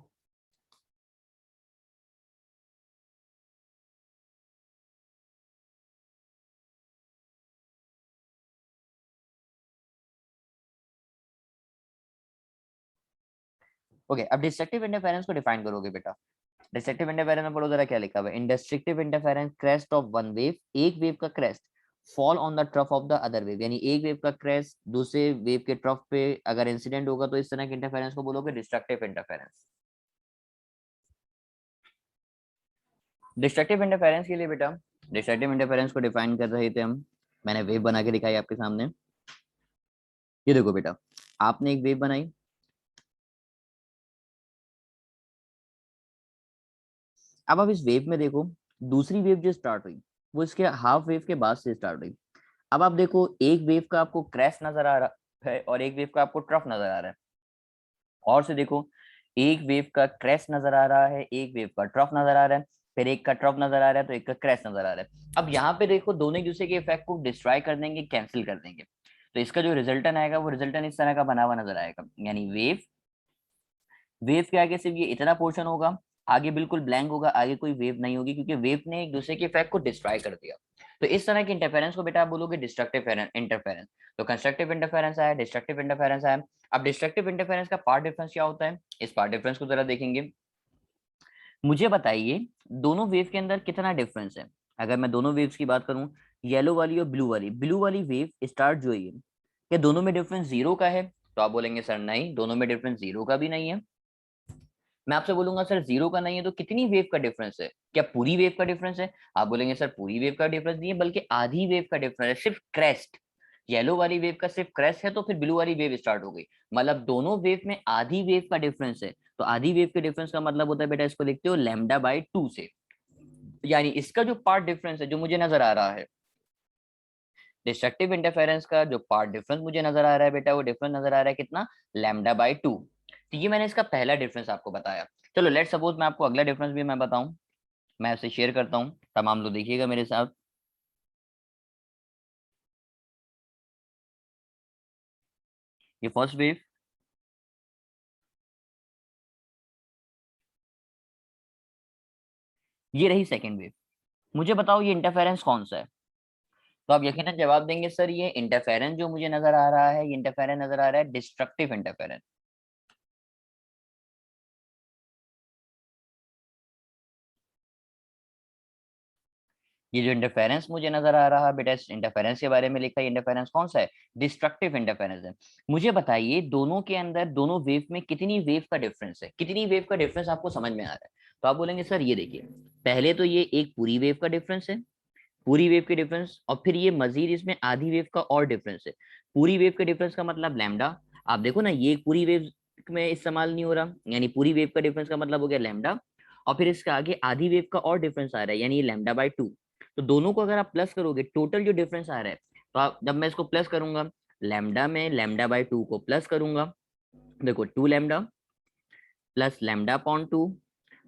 Speaker 1: ओके, अब डिस्ट्रक्टिव इंटरफेरेंस को डिफाइन करोगे बेटा, डिस्ट्रक्टिव इंटरफेरेंस में पढ़ो जरा क्या लिखा हुआ है, in destructive interference crest of one wave, एक वेव का crest fall on the trough of the other wave, यानी एक वेव का क्रेस्ट दूसरे वेव के ट्रफ पे अगर इंसिडेंट होगा, तो इस तरह के इंटरफेरेंस को बोलोगे डिस्ट्रक्टिव इंटरफेरेंस। डिस्ट्रक्टिव इंटरफेरेंस के लिए बेटा, डिस्ट्रक्टिव इंटरफेरेंस को डिफाइन कर रहे थे हम, मैंने वेव बना के दिखाई आपके सामने। ये देखो बेटा, आपने एक वेव बनाई, अब आप इस वेव में देखो, दूसरी वेव जो स्टार्ट हुई वो इसके हाफ वेव के बाद से स्टार्ट हुई। अब आप देखो, एक वेव का आपको क्रैश नजर आ रहा है और एक वेव का आपको ट्रफ नजर आ रहा है। और से देखो, एक वेव का क्रैश नजर आ रहा है, एक वेव का ट्रफ नजर आ रहा है, फिर एक का ट्रफ नजर आ रहा है, तो एक का क्रैश नजर आ रहा है। अब यहाँ पे देखो, दोनों एक दूसरे के इफेक्ट को डिस्ट्रॉय कर देंगे, कैंसिल कर देंगे। तो इसका जो रिजल्टन आएगा वो रिजल्टन इस तरह का बना हुआ नजर आएगा, यानी वेव के आगे सिर्फ ये इतना पोर्शन होगा, आगे बिल्कुल ब्लैंक होगा, आगे कोई वेव नहीं होगी, क्योंकि वेव ने एक दूसरे के इफेक्ट को डिस्ट्रॉय कर दिया। तो इस तरह के इंटरफेरेंस को बेटा आप बोलोगे डिस्ट्रक्टिव इंटरफेरेंस। तो कंस्ट्रक्टिव इंटरफेरेंस आया, डिस्ट्रक्टिव इंटरफेरेंस आया। अब डिस्ट्रक्टिव इंटरफेरेंस का पार्ट डिफरेंस क्या होता है, इस पार्ट डिफरेंस को जरा देखेंगे। मुझे बताइए दोनों वेव के अंदर कितना डिफरेंस है। अगर मैं दोनों वेव्स की बात करूं, येलो वाली और ब्लू वाली वेव स्टार्ट जो है, क्या दोनों में डिफरेंस जीरो का है? तो आप बोलेंगे सर नहीं, दोनों में डिफरेंस जीरो का भी नहीं है। मैं आपसे बोलूंगा सर जीरो का नहीं है तो कितनी वेव का डिफरेंस है, क्या पूरी वेव का डिफरेंस है? आप बोलेंगे सर पूरी वेव का डिफरेंस नहीं है, बल्कि आधी वेव का डिफरेंस है, सिर्फ क्रेस्ट। येलो वाली वेव का सिर्फ क्रेस्ट है, तो फिर ब्लू वाली वेव स्टार्ट हो गई, मतलब दोनों वेव में आधी वेव का डिफरेंस है। तो आधी वेव के डिफरेंस का मतलब होता है बेटा, इसको लिखते हो लैम्डा बाई 2 से। यानी इसका जो पार्ट डिफरेंस है जो मुझे नजर आ रहा है, डिस्ट्रक्टिव इंटरफेरेंस का जो पार्ट डिफरेंस मुझे नजर आ रहा है बेटा, वो डिफरेंस नजर आ रहा है कितना, लैम्डा बाई 2। तो ये मैंने इसका पहला डिफरेंस आपको बताया। चलो लेट सपोज मैं आपको अगला डिफरेंस भी मैं बताऊं, मैं इसे शेयर करता हूं, तमाम लोग देखिएगा मेरे साथ। ये फर्स्ट वेव, ये रही सेकंड वेव। मुझे बताओ ये इंटरफेरेंस कौन सा है? तो आप यकीनन जवाब देंगे सर ये इंटरफेरेंस जो मुझे नजर आ रहा है, ये इंटरफेरेंस नजर आ रहा है डिस्ट्रक्टिव इंटरफेरेंस। ये जो इंटरफेरेंस मुझे नजर आ रहा है बेटा, इस इंटरफेरेंस के बारे में लिखा है, इंटरफेरेंस कौन सा है, डिस्ट्रक्टिव इंटरफेरेंस है। मुझे बताइए दोनों के अंदर, दोनों वेव में कितनी वेव का डिफरेंस है, कितनी वेव का डिफरेंस आपको समझ में आ रहा है? तो आप बोलेंगे सर ये देखिए, पहले तो ये एक पूरी वेव का डिफरेंस है, पूरी वेव के डिफरेंस, और फिर ये मजीद इसमें आधी वेव का और डिफरेंस है। पूरी वेव के डिफरेंस का मतलब लैम्डा। आप देखो ना, ये पूरी वेव में इस्तेमाल नहीं हो रहा, यानी पूरी वेव का डिफरेंस का मतलब हो गया लैम्डा। और फिर इसके आगे आधी वेव का और डिफरेंस आ रहा है, यानी ये लैम्डा बाई 2। तो दोनों को अगर आप प्लस करोगे, टोटल जो डिफरेंस आ रहा है, तो आप जब मैं इसको प्लस करूंगा, लैम्डा में लैम्डा बाई 2 को प्लस करूंगा, देखो 2 लैम्डा प्लस लैम्डा अपॉन 2,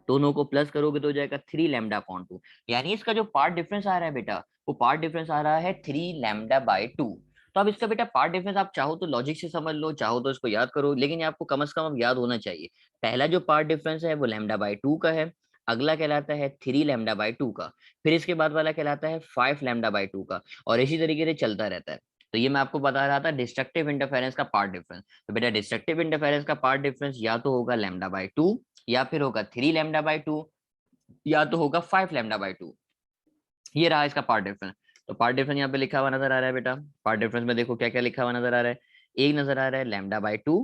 Speaker 1: दोनों को प्लस करोगे तो हो जाएगा 3 लैम्डा अपॉन 2। यानी इसका जो पार्ट डिफरेंस आ रहा है बेटा, वो पार्ट डिफरेंस आ रहा है 3 लैम्डा बाई 2। तो अब इसका बेटा पार्ट डिफरेंस आप चाहो तो लॉजिक से समझ लो, चाहो तो इसको याद करो, लेकिन ये आपको कम से कम अब याद होना चाहिए। पहला जो पार्ट डिफरेंस है वो लैम्डा बाई 2 का है, अगला कहलाता है 3 लैम्डा बाई 2 का, फिर इसके बाद वाला कहलाता है 5 लैम्डा बाई 2 का, और इसी तरीके से चलता रहता है। तो ये मैं आपको बता रहा था डिस्ट्रक्टिव इंटरफेरेंस का पार्ट डिफरेंस। तो बेटा डिस्ट्रक्टिव इंटरफेरेंस का पार्ट डिफरेंस या तो होगा लैम्डा बाई 2, या फिर होगा 3 लैम्डा बाई 2, या तो होगा 5 लैम्डा बाई 2। ये रहा इसका पार्ट डिफरेंस। तो पार्ट डिफरेंस यहाँ पे लिखा हुआ नजर आ रहा है बेटा। पार्ट डिफरेंस में देखो क्या क्या लिखा हुआ नजर आ रहा है। एक नजर आ रहा है लैम्डा बाई 2,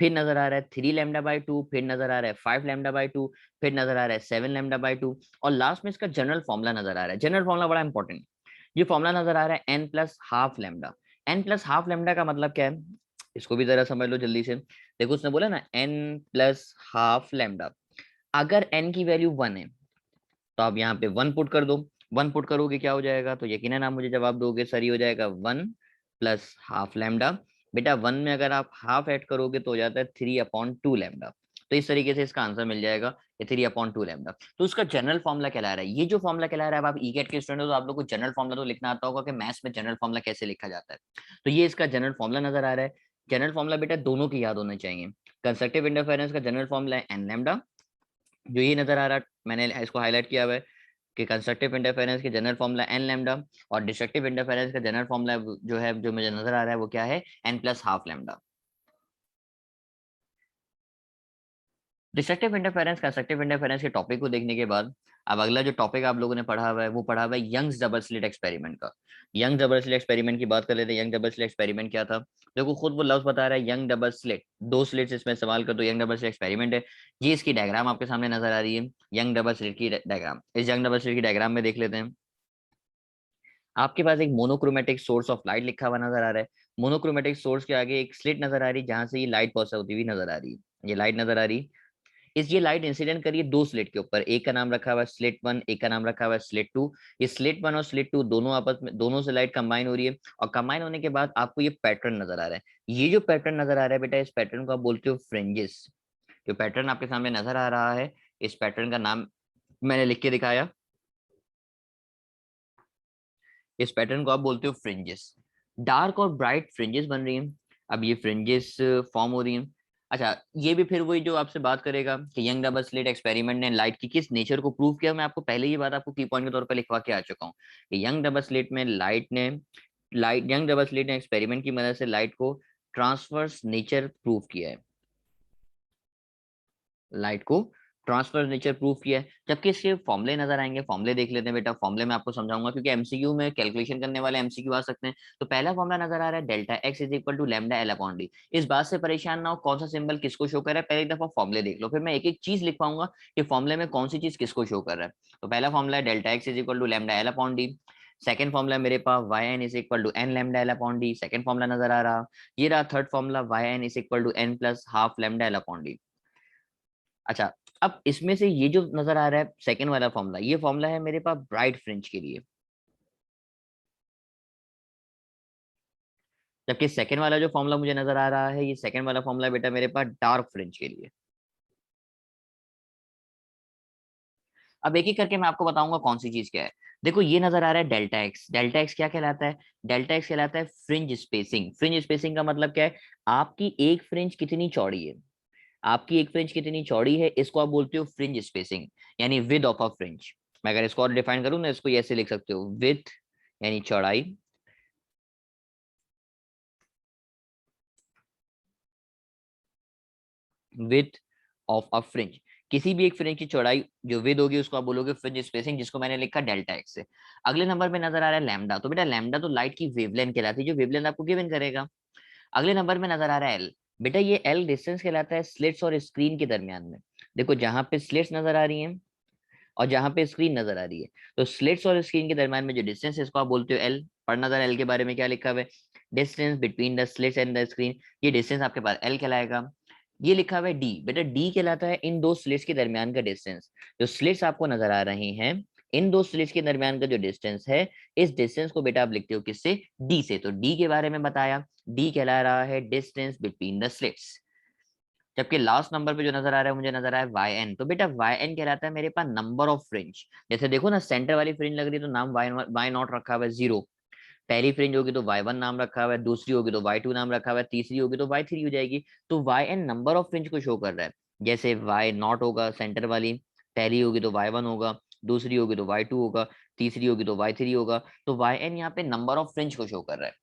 Speaker 1: फिर नजर आ रहा है 3 लैम्डा बाई 2, फिर नजर आ रहा है 5 लैम्डा बाई 2, फिर नजर आ रहा है 7 लैम्डा बाई 2, और लास्ट में इसका जनरल फॉर्मूला नजर आ रहा है। जनरल फॉर्मूला बड़ा इंपॉर्टेंट, ये फॉर्मूला नजर आ रहा है N plus half lambda. N plus half lambda का मतलब क्या है, इसको भी जरा समझ लो जल्दी से। देखो उसने बोला ना एन प्लस हाफ लैम्डा, अगर एन की वैल्यू 1 है तो आप यहाँ पे 1 पुट कर दो। 1 पुट करोगे क्या हो जाएगा, तो यकीनन आप मुझे जवाब दोगे सर ये हो जाएगा 1 प्लस हाफ लैम्डा। बेटा 1 में अगर आप हाफ ऐड करोगे तो हो जाता है 3/2 लैम्डा। तो इस तरीके से इसका आंसर मिल जाएगा ये 3/2 लैम्डा। तो उसका जनरल फॉर्मूला कहला रहा है, ये जो फॉर्मूला कहला रहा है, अब आप ईकेट के स्टूडेंट हो तो आप लोग को जनरल फॉर्मूला तो लिखना आता होगा कि मैथ्स में जनरल फॉर्मूला कैसे लिखा जाता है। तो ये इसका जनरल फॉर्मूला नजर आ रहा है। जनरल फॉर्मूला बेटा दोनों की याद होने चाहिए। कंस्ट्रक्टिव इंटरफेरेंस का जनरल फॉर्मूला है एन लैम्डा, जो ये नजर आ रहा है, मैंने इसको हाईलाइट किया हुआ है कि कंस्ट्रक्टिव इंटरफेरेंस के जनरल फॉर्मूला एन लैम्डा, और डिस्ट्रक्टिव इंटरफेरेंस का जनरल फॉर्मूला जो है, जो मुझे नजर आ रहा है, वो क्या है, N plus half lambda. Destructive interference constructive interference के टॉपिक को देखने के बाद अब अगला जो टॉपिक आप लोगों ने पढ़ा हुआ है वो पढ़ा हुआ है यंग्स डबल स्लिट एक्सपेरिमेंट का। यंग डबल स्लिट एक्सपेरिमेंट की बात कर लेते हैं। यंग डबल स्लिट एक्सपेरिमेंट क्या था, देखो खुद वो लफ्ज बता रहा है यंग डबल स्लिट, दो स्लिट्स इसमें इस्तेमाल कर, तो यंग डबल स्लिट एक्सपेरिमेंट है। ये इसकी डायग्राम आपके सामने नजर आ रही है, यंग डबल स्लिट की डायग्राम। इस यंग डबल स्लिट की डायग्राम में देख लेते हैं। आपके पास एक मोनोक्रोमेटिक सोर्स ऑफ लाइट लिखा हुआ नजर आ रहा है। मोनोक्रोमेटिक सोर्स के आगे एक स्लिट नजर आ रही है जहां से ये लाइट पास होती हुई नजर आ रही है, ये लाइट नजर आ रही है। इस ये लाइट इंसिडेंट करिए दो स्लिट के ऊपर, एक का नाम रखा हुआ है स्लिट 1, एक का नाम रखा हुआ है स्लिट 2। ये स्लिट 1 और स्लिट 2 दोनों आपस में, दोनों से लाइट कंबाइन हो रही है, और कंबाइन होने के बाद आपको ये पैटर्न नजर आ रहा है। ये जो पैटर्न नजर आ रहा है बेटा, इस पैटर्न को आप बोलते हो फ्रिंजेस। जो पैटर्न आपके सामने नजर आ रहा है, इस पैटर्न का नाम मैंने लिख के दिखाया, इस पैटर्न को आप बोलते हो फ्रिंजेस। डार्क और ब्राइट फ्रिंजेस बन रही हैं। अब ये फ्रिंजेस फॉर्म हो रही हैं। अच्छा, ये भी फिर वही जो आपसे बात करेगा कि यंग डबल स्लिट एक्सपेरिमेंट ने लाइट की किस नेचर को प्रूव किया। मैं आपको पहले ये बात आपको की पॉइंट के तौर पर लिखवा के आ चुका हूँ कि यंग डबल स्लिट में लाइट यंग डबल स्लिट ने एक्सपेरिमेंट की मदद से लाइट को ट्रांसवर्स नेचर प्रूव किया है। लाइट को ट्रांसफर नेचर प्रूफ किया है। जबकि इसके फॉर्मुले नजर आएंगे, फॉर्मुले देख लेते हैं बेटा। फॉर्मुले में आपको समझाऊंगा क्योंकि एमसीक्यू में कैलकुलेशन करने वाले एमसीक्यू आ सकते हैं। तो पहला फॉर्मुला नजर आ रहा है delta X is equal to lambda L upon D. इस बात से परेशान ना हो कौन सा सिंबल किसको शो कर रहा है, पहले एक दफा फॉर्मुले देख लो, फिर मैं एक एक चीज लिख पाऊंगा कि फॉर्मुले में कौन सी चीज किसको शो कर रहा है। तो पहला फॉर्मुला है delta X is equal to lambda L upon D. Second formula मेरे पास Y N is equal to N lambda L upon D, second formula नजर आ रहा। ये रहा third formula Y N is equal to N plus half lambda L upon D. अच्छा, अब इसमें से ये जो नजर आ रहा है सेकंड वाला फॉर्मूला, ये फॉर्मूला है मेरे पास ब्राइट फ्रिंज के लिए। जबकि सेकंड वाला जो फॉर्मूला मुझे नजर आ रहा है, ये सेकंड वाला फॉर्मूला बेटा मेरे पास डार्क फ्रिंज के लिए। अब एक एक करके मैं आपको बताऊंगा कौन सी चीज क्या है। देखो ये नजर आ रहा है डेल्टा एक्स। डेल्टा एक्स क्या कहलाता है? डेल्टा एक्स कहलाता है फ्रिंज स्पेसिंग। फ्रिंज स्पेसिंग का मतलब क्या है? आपकी एक फ्रिंज कितनी चौड़ी है। आपकी एक फ्रिंज कितनी चौड़ी है, इसको आप बोलते हो फ्रिंज स्पेसिंग, यानी विद ऑफ अ फ्रिंज। मैं अगर इसको और डिफाइन करूँ ना, इसको ऐसे लिख सकते हो, विथ यानी चौड़ाई, विथ ऑफ अ फ्रिंज। किसी भी एक फ्रिंज की चौड़ाई जो विद होगी उसको आप बोलोगे फ्रिंज स्पेसिंग, जिसको मैंने लिखा डेल्टा एक्स से। अगले नंबर पे नजर आ रहा है लैम्डा। तो बेटा लैम्डा तो लाइट की वेवलेंथ कहलाती है, जो वेवलेंथ आपको गिवन करेगा। अगले नंबर में नजर आ रहा है एल। बेटा ये एल डिस्टेंस कहलाता है स्लिट्स और स्क्रीन के दरमियान में। देखो जहां पे स्लिट्स नजर आ रही हैं और जहां पे स्क्रीन नजर आ रही है, तो स्लिट्स और स्क्रीन के दरमियान में जो डिस्टेंस है इसको आप बोलते हो एल। पढ़ना जरा एल के बारे में क्या लिखा हुआ है। Distance between the slits and the screen, ये डिस्टेंस आपके पास एल कहलाएगा। ये लिखा हुआ है डी। बेटा डी कहलाता है इन दो स्लिट्स के दरमियान का डिस्टेंस। जो स्लिट्स आपको नजर आ रही हैं, इन दो स्लिट्स के दरमियान का जो डिस्टेंस है, इस डिस्टेंस को बेटा आप लिखते हो किससे? डी से। तो डी के बारे में बताया, डी कहला रहा है डिस्टेंस बिटवीन द स्लिट्स। जबकि लास्ट नंबर पे जो नजर आ रहा है मुझे नजर आ रहा है वाई एन। तो बेटा वाई एन कहलाता है मेरे पास नंबर ऑफ फ्रिंज। जैसे देखो ना, सेंटर वाली फ्रिंज लग रही है तो नाम वाई नॉट रखा हुआ है 0। पहली फ्रिंज होगी तो वाई वन नाम रखा हुआ है, दूसरी होगी तो वाई टू नाम रखा हुआ है, तीसरी होगी तो वाई थ्री हो जाएगी। तो Y N number of fringe को शो कर रहा है। जैसे वाई नॉट होगा सेंटर वाली, पहली होगी तो वाई वन होगा, दूसरी होगी तो वाई टू होगा, तीसरी होगी तो वाई थ्री होगा। तो वाई एन यहाँ पे नंबर ऑफ फ्रिंज को शो कर रहा है।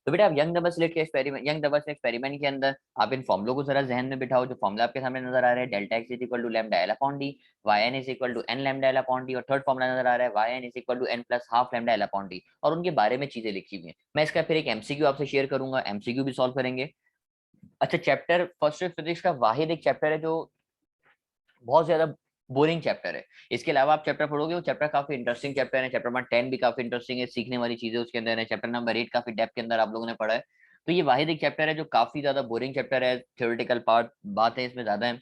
Speaker 1: तो बेटा आप यंग डबल स्लिट एक्सपेरिमेंट के अंदर आप इन फॉर्मुलों को जरा जहन में बिठाओ। जो फॉर्मुला आपके सामने नजर आ रहा है, delta X is equal to lambda L upon D, Y N is equal to N lambda L upon D, और थर्ड फॉर्मुला नजर आ रहा है Y N is equal to N plus half lambda L upon D, और उनके बारे में चीजें लिखी हुई हैं। मैं इसका फिर एक एमसीक्यू आपसे शेयर करूंगा, एमसीक्यू भी सॉल्व करेंगे। अच्छा, चैप्टर फर्स्ट फिजिक्स का वाहिद एक चैप्टर है जो बहुत ज्यादा बोरिंग चैप्टर है। इसके अलावा आप चैप्टर पढ़ोगे, वो चैप्टर काफी इंटरेस्टिंग चैप्टर है। चैप्टर नंबर 10 भी काफी इंटरेस्टिंग है, सीखने वाली चीजें उसके अंदर है। चैप्टर नंबर 8 काफी डेप्थ के अंदर आप लोगों ने पढ़ा है। तो ये वाहिद एक चैप्टर है जो काफी ज्यादा बोरिंग चैप्टर है। थ्योरेटिकल पार्ट बातें इसमें ज्यादा है,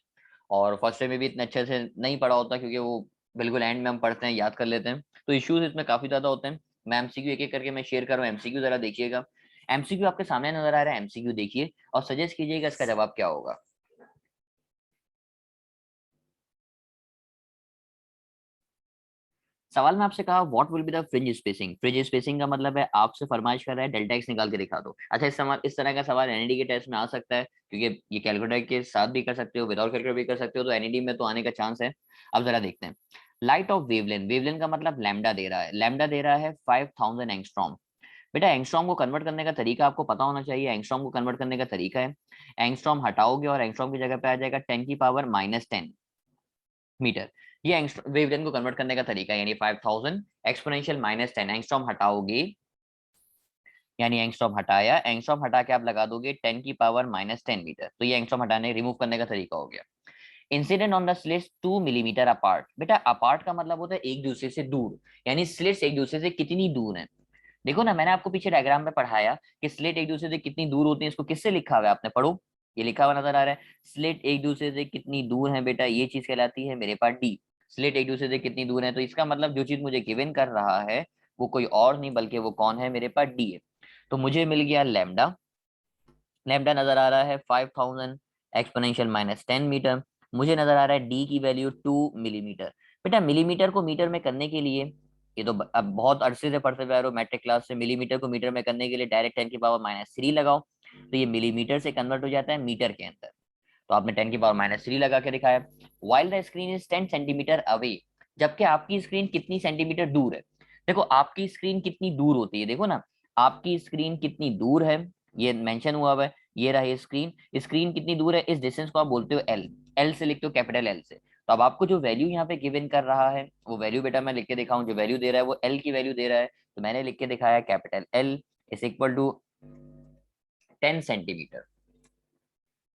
Speaker 1: और फर्स्ट टाइम में भी इतने अच्छे से नहीं पढ़ा होता क्योंकि वो बिल्कुल एंड में हम पढ़ते हैं, याद कर लेते हैं, तो इश्यूज इसमें काफी ज्यादा होते हैं। मैं एमसीक्यू एक एक करके मैं शेयर कर रहा हूँ। एमसीक्यू जरा देखिएगा। एमसीक्यू आपके सामने नजर आ रहा है, एमसीक्यू देखिए और सजेस्ट कीजिएगा इसका जवाब क्या होगा। सवाल में आपसे कहा what will be the fringe spacing. Fringe spacing का मतलब है आपसे फरमाइश कर रहा है डेल्टा एक्स निकाल के दिखा दो। अच्छा, इस तरह का सवाल एनईडी के टेस्ट में आ सकता है, क्योंकि ये कैलकुलेटर के साथ भी कर सकते हो, विदाउट कैलकुलेटर भी कर सकते हो, तो एनईडी में तो आने का चांस है। अब जरा देखते हैं। Light of wavelength. वेवलेंथ का मतलब लैम्डा दे रहा है। लैम्डा दे रहा है 5000 एंगस्ट्रॉम। बेटा एंगस्ट्रॉम को कन्वर्ट करने का तरीका आपको पता होना चाहिए। एंगस्ट्रॉम को कन्वर्ट करने का तरीका है, एंगस्ट्रॉम हटाओगे और एंगस्ट्रॉम की जगह पे आ जाएगा 10 की पावर -10 मीटर। ये वेवलेंथ को कन्वर्ट करने का तरीका है, यानी 5000 एक्सपोनेंशियल -10। एंगस्ट्रॉम हटाओगे, यानी एंगस्ट्रॉम हटाया, एंगस्ट्रॉम हटा के आप लगा दोगे 10 की पावर -10 मीटर। तो ये एंगस्ट्रॉम हटाने रिमूव करने का तरीका हो गया। Incident on the slits 2 millimetre apart. बेटा अपार्ट का मतलब होता है एक दूसरे से दूर, यानी स्लिट्स एक दूसरे से कितनी दूर है। देखो ना, मैंने आपको पीछे डायग्राम में पढ़ाया कि स्लिट एक दूसरे से कितनी दूर होती है। इसको किससे लिखा हुआ है आपने पढ़ो, ये लिखा हुआ नजर आ रहा है। स्लिट एक दूसरे से कितनी दूर है बेटा, ये चीज कहलाती है मेरे पास डी। स्लिट एक दूसरे से कितनी दूर है, तो इसका मतलब जो चीज मुझे गिवन कर रहा है वो कोई और नहीं बल्कि वो कौन है, मेरे पास डी है। तो मुझे मिल गया लैम्डा। लैम्डा नजर आ रहा है 5000 एक्सपोनेंशियल -10 मीटर। मुझे नजर आ रहा है डी की वैल्यू 2 मिलीमीटर। बेटा मिलीमीटर को मीटर में करने के लिए ये तो अब बहुत अरसे से पढ़ते हुए आ रहे हो मैट्रिक क्लास से, मिलीमीटर को मीटर में करने के लिए डायरेक्ट 10⁻³ लगाओ, तो ये मिलीमीटर से कन्वर्ट हो जाता है मीटर के अंदर। तो आपने 10⁻³ लगा के दिखाया। While the screen is 10 centimetre away, जबकि आपकी स्क्रीन कितनी सेंटीमीटर दूर है। देखो आपकी स्क्रीन कितनी दूर होती है, देखो ना आपकी स्क्रीन कितनी दूर है, ये मेंशन हुआ है, ये रहा ये स्क्रीन। स्क्रीन कितनी दूर है, इस डिस्टेंस को आप बोलते हो एल, एल से लिखते हो कैपिटल एल से। तो अब आपको जो वैल्यू यहाँ पे गिवन कर रहा है वो वैल्यू बेटा मैं लिख के दिखाऊं, जो वैल्यू दे रहा है वो एल की वैल्यू दे रहा है, तो मैंने लिख के दिखाया capital L is equal to 10 centimetre.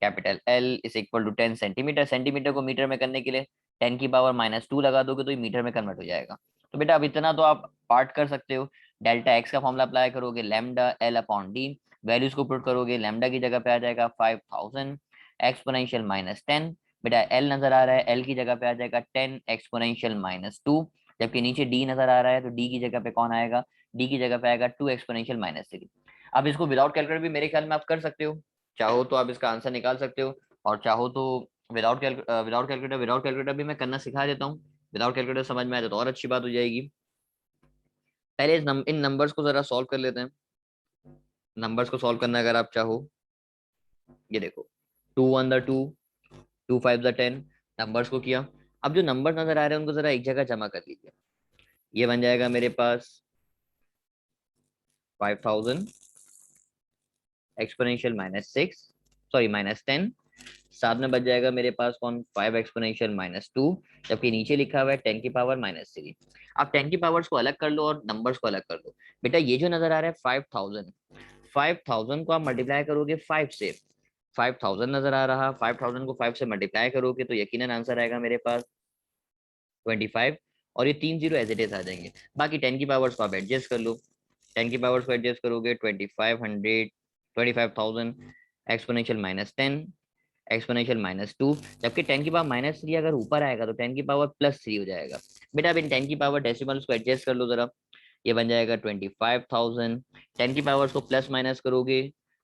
Speaker 1: Capital L is equal to 10 centimetre. Centimetre को मीटर में करने के लिए 10⁻² लगा दोगे तो ये मीटर में कन्वर्ट हो जाएगा। तो बेटा अब इतना तो आप पार्ट कर सकते हो। डेल्टा एक्स का फॉर्मूला अप्लाई करोगे, lambda L upon D, values को पुट करोगे, लैम्डा की जगह पे आ जाएगा 5000 एक्सपोनेंशियल -10। बेटा एल नजर आ रहा है, एल की जगह पे आ जाएगा 10 एक्सपोनेंशियल -2, जबकि नीचे डी नजर आ रहा है तो डी की जगह पे कौन आएगा, डी की जगह पे आएगा 2 एक्सपोनेंशियल -3। अब इसको विदाउट कैलकुलेटर भी मेरे ख्याल में आप कर सकते हो, चाहो तो आप इसका आंसर निकाल सकते हो, और चाहो तो विदाउट कैलकुलेटर भी मैं करना सिखा देता हूँ। विदाउट कैलकुलेटर समझ में आ जाए तो और अच्छी बात हो जाएगी। पहले इन नंबर्स को जरा सॉल्व कर लेते हैं। नंबर्स को सॉल्व करना अगर आप चाहो, ये देखो 2 1 2, 2 5 10, नंबर्स को किया। अब जो नंबर नजर आ रहे हैं उनको जरा एक जगह जमा कर लीजिए। ये बन जाएगा मेरे पास 5000 एक्सपोनेंशियल -6, सॉरी -10, साथ में बच जाएगा मेरे पास कौन 5 एक्सपोनेंशियल -2, जबकि नीचे लिखा हुआ है 10⁻³ आप 10 की पावर्स को अलग कर लो और नंबर्स को अलग कर दो। बेटा ये जो नजर आ रहा है 5000, 5000 को आप मल्टीप्लाई करोगे 5 से, 5000 नजर आ रहा, 5000 को 5 से मल्टीप्लाई करोगे तो यकीनन आंसर आएगा मेरे पास 25, और ये 3 जीरो एज इट इज आ जाएंगे। बाकी 10 की पावर्स को आप एडजस्ट कर लो, 10 की पावर्स को एडजस्ट करोगे 2500, 25,000 एक्सपोनेंशियल -10 एक्सपोनेंशियल -2, जबकि 10 की पावर -3 अगर ऊपर आएगा तो 10 की पावर +3 हो जाएगा। बेटा अब इन 10 की पावर डेसिमल्स को एडजस्ट कर लो जरा, ये बन जाएगा 25,000। 10 की पावर्स को प्लस माइनस करोगे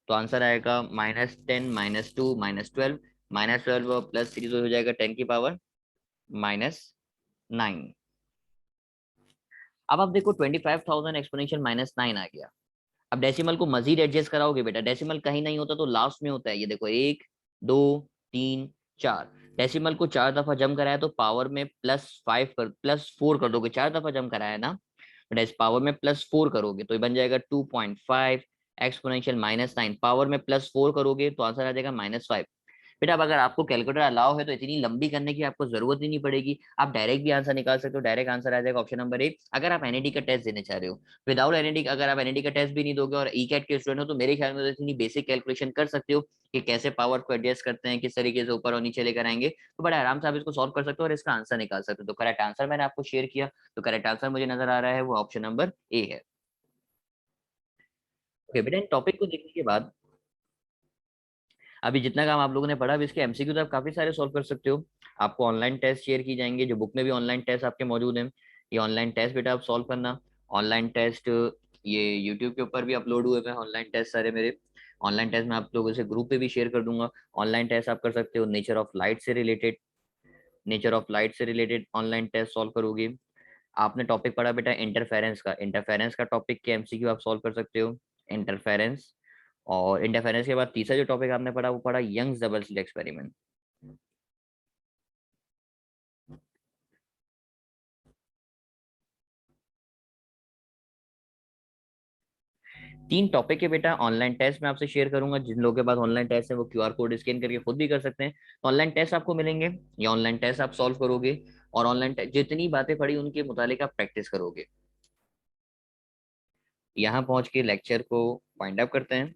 Speaker 1: तो आंसर आएगा -10 -2 -12, -12 और +3 तो हो जाएगा 10 की पावर -9। अब आप देखो 25,000 एक्सपोनेंशियल -9 आ गया। अब डेसिमल को मजीद एडजस्ट कराओगे, बेटा डेसिमल कहीं नहीं होता तो लास्ट में होता है, ये देखो 1 2 3 4, डेसिमल को 4 दफा जम कराया तो पावर में +4 कर दोगे, 4 दफा जम कराया ना, बट इस पावर में +4 करोगे तो ये बन जाएगा 2.5 एक्सपोनेंशियल -9, पावर में +4 करोगे तो आंसर आ जाएगा -5। बेटा अब अगर आपको कैलकुलेटर अलाउ है तो इतनी लंबी करने की आपको जरूरत ही नहीं पड़ेगी, आप डायरेक्ट भी आंसर निकाल सकते हो। डायरेक्ट आंसर आ जाएगा ऑप्शन नंबर 1 अगर आप एनईटी का टेस्ट देने चाह रहे हो। विदाउट एनईटी अगर आप एनईटी का टेस्ट भी नहीं दोगे और ई कैट के स्टूडेंट हो तो मेरे ख्याल में तो इतनी बेसिक कैलकुलेशन कर सकते हो कि कैसे पावर को एडजस्ट करते हैं, किस तरीके से ऊपर और नीचे लेकर आएंगे, तो बड़ा आराम से आप इसको सॉल्व कर सकते हो और इसका आंसर निकाल सकते हो। तो करेक्ट आंसर मैंने आपको शेयर किया, तो करेक्ट आंसर मुझे नजर आ रहा है वो ऑप्शन नंबर ए है। ओके बेटा इन टॉपिक को देखने के बाद अभी जितना काम आप लोगों ने पढ़ा, अभी इसके एमसीक्यू तो आप काफी सारे सॉल्व कर सकते हो। आपको ऑनलाइन टेस्ट शेयर की जाएंगे, जो बुक में भी ऑनलाइन टेस्ट आपके मौजूद हैं, ये ऑनलाइन टेस्ट बेटा आप सॉल्व करना। ऑनलाइन टेस्ट ये यूट्यूब के ऊपर भी अपलोड हुए हैं ऑनलाइन टेस्ट सारे मेरे। ऑनलाइन टेस्ट मैं आप लोगों से ग्रुप पे भी शेयर कर दूंगा। ऑनलाइन टेस्ट आप कर सकते हो नेचर ऑफ लाइट से रिलेटेड, नेचर ऑफ लाइट से रिलेटेड ऑनलाइन टेस्ट सॉल्व करोगे। आपने टॉपिक पढ़ा बेटा इंटरफेरेंस का, इंटरफेरेंस का टॉपिक के एमसीक्यू आप सॉल्व कर सकते हो, इंटरफेरेंस। और इंटरफेरेंस के बाद तीसरा जो टॉपिक आपने पढ़ा वो पढ़ा Young's double slit experiment. 3 topic के बेटा ऑनलाइन टेस्ट मैं आपसे शेयर करूंगा। जिन लोगों के पास ऑनलाइन टेस्ट है वो क्यूआर कोड स्कैन करके खुद भी कर सकते हैं। ऑनलाइन टेस्ट आपको मिलेंगे, ये ऑनलाइन टेस्ट आप सॉल्व करोगे और ऑनलाइन जितनी बातें पढ़ी उनके मुतालिक आप प्रैक्टिस करोगे। यहाँ पहुंच के लेक्चर को वाइंड अप करते हैं।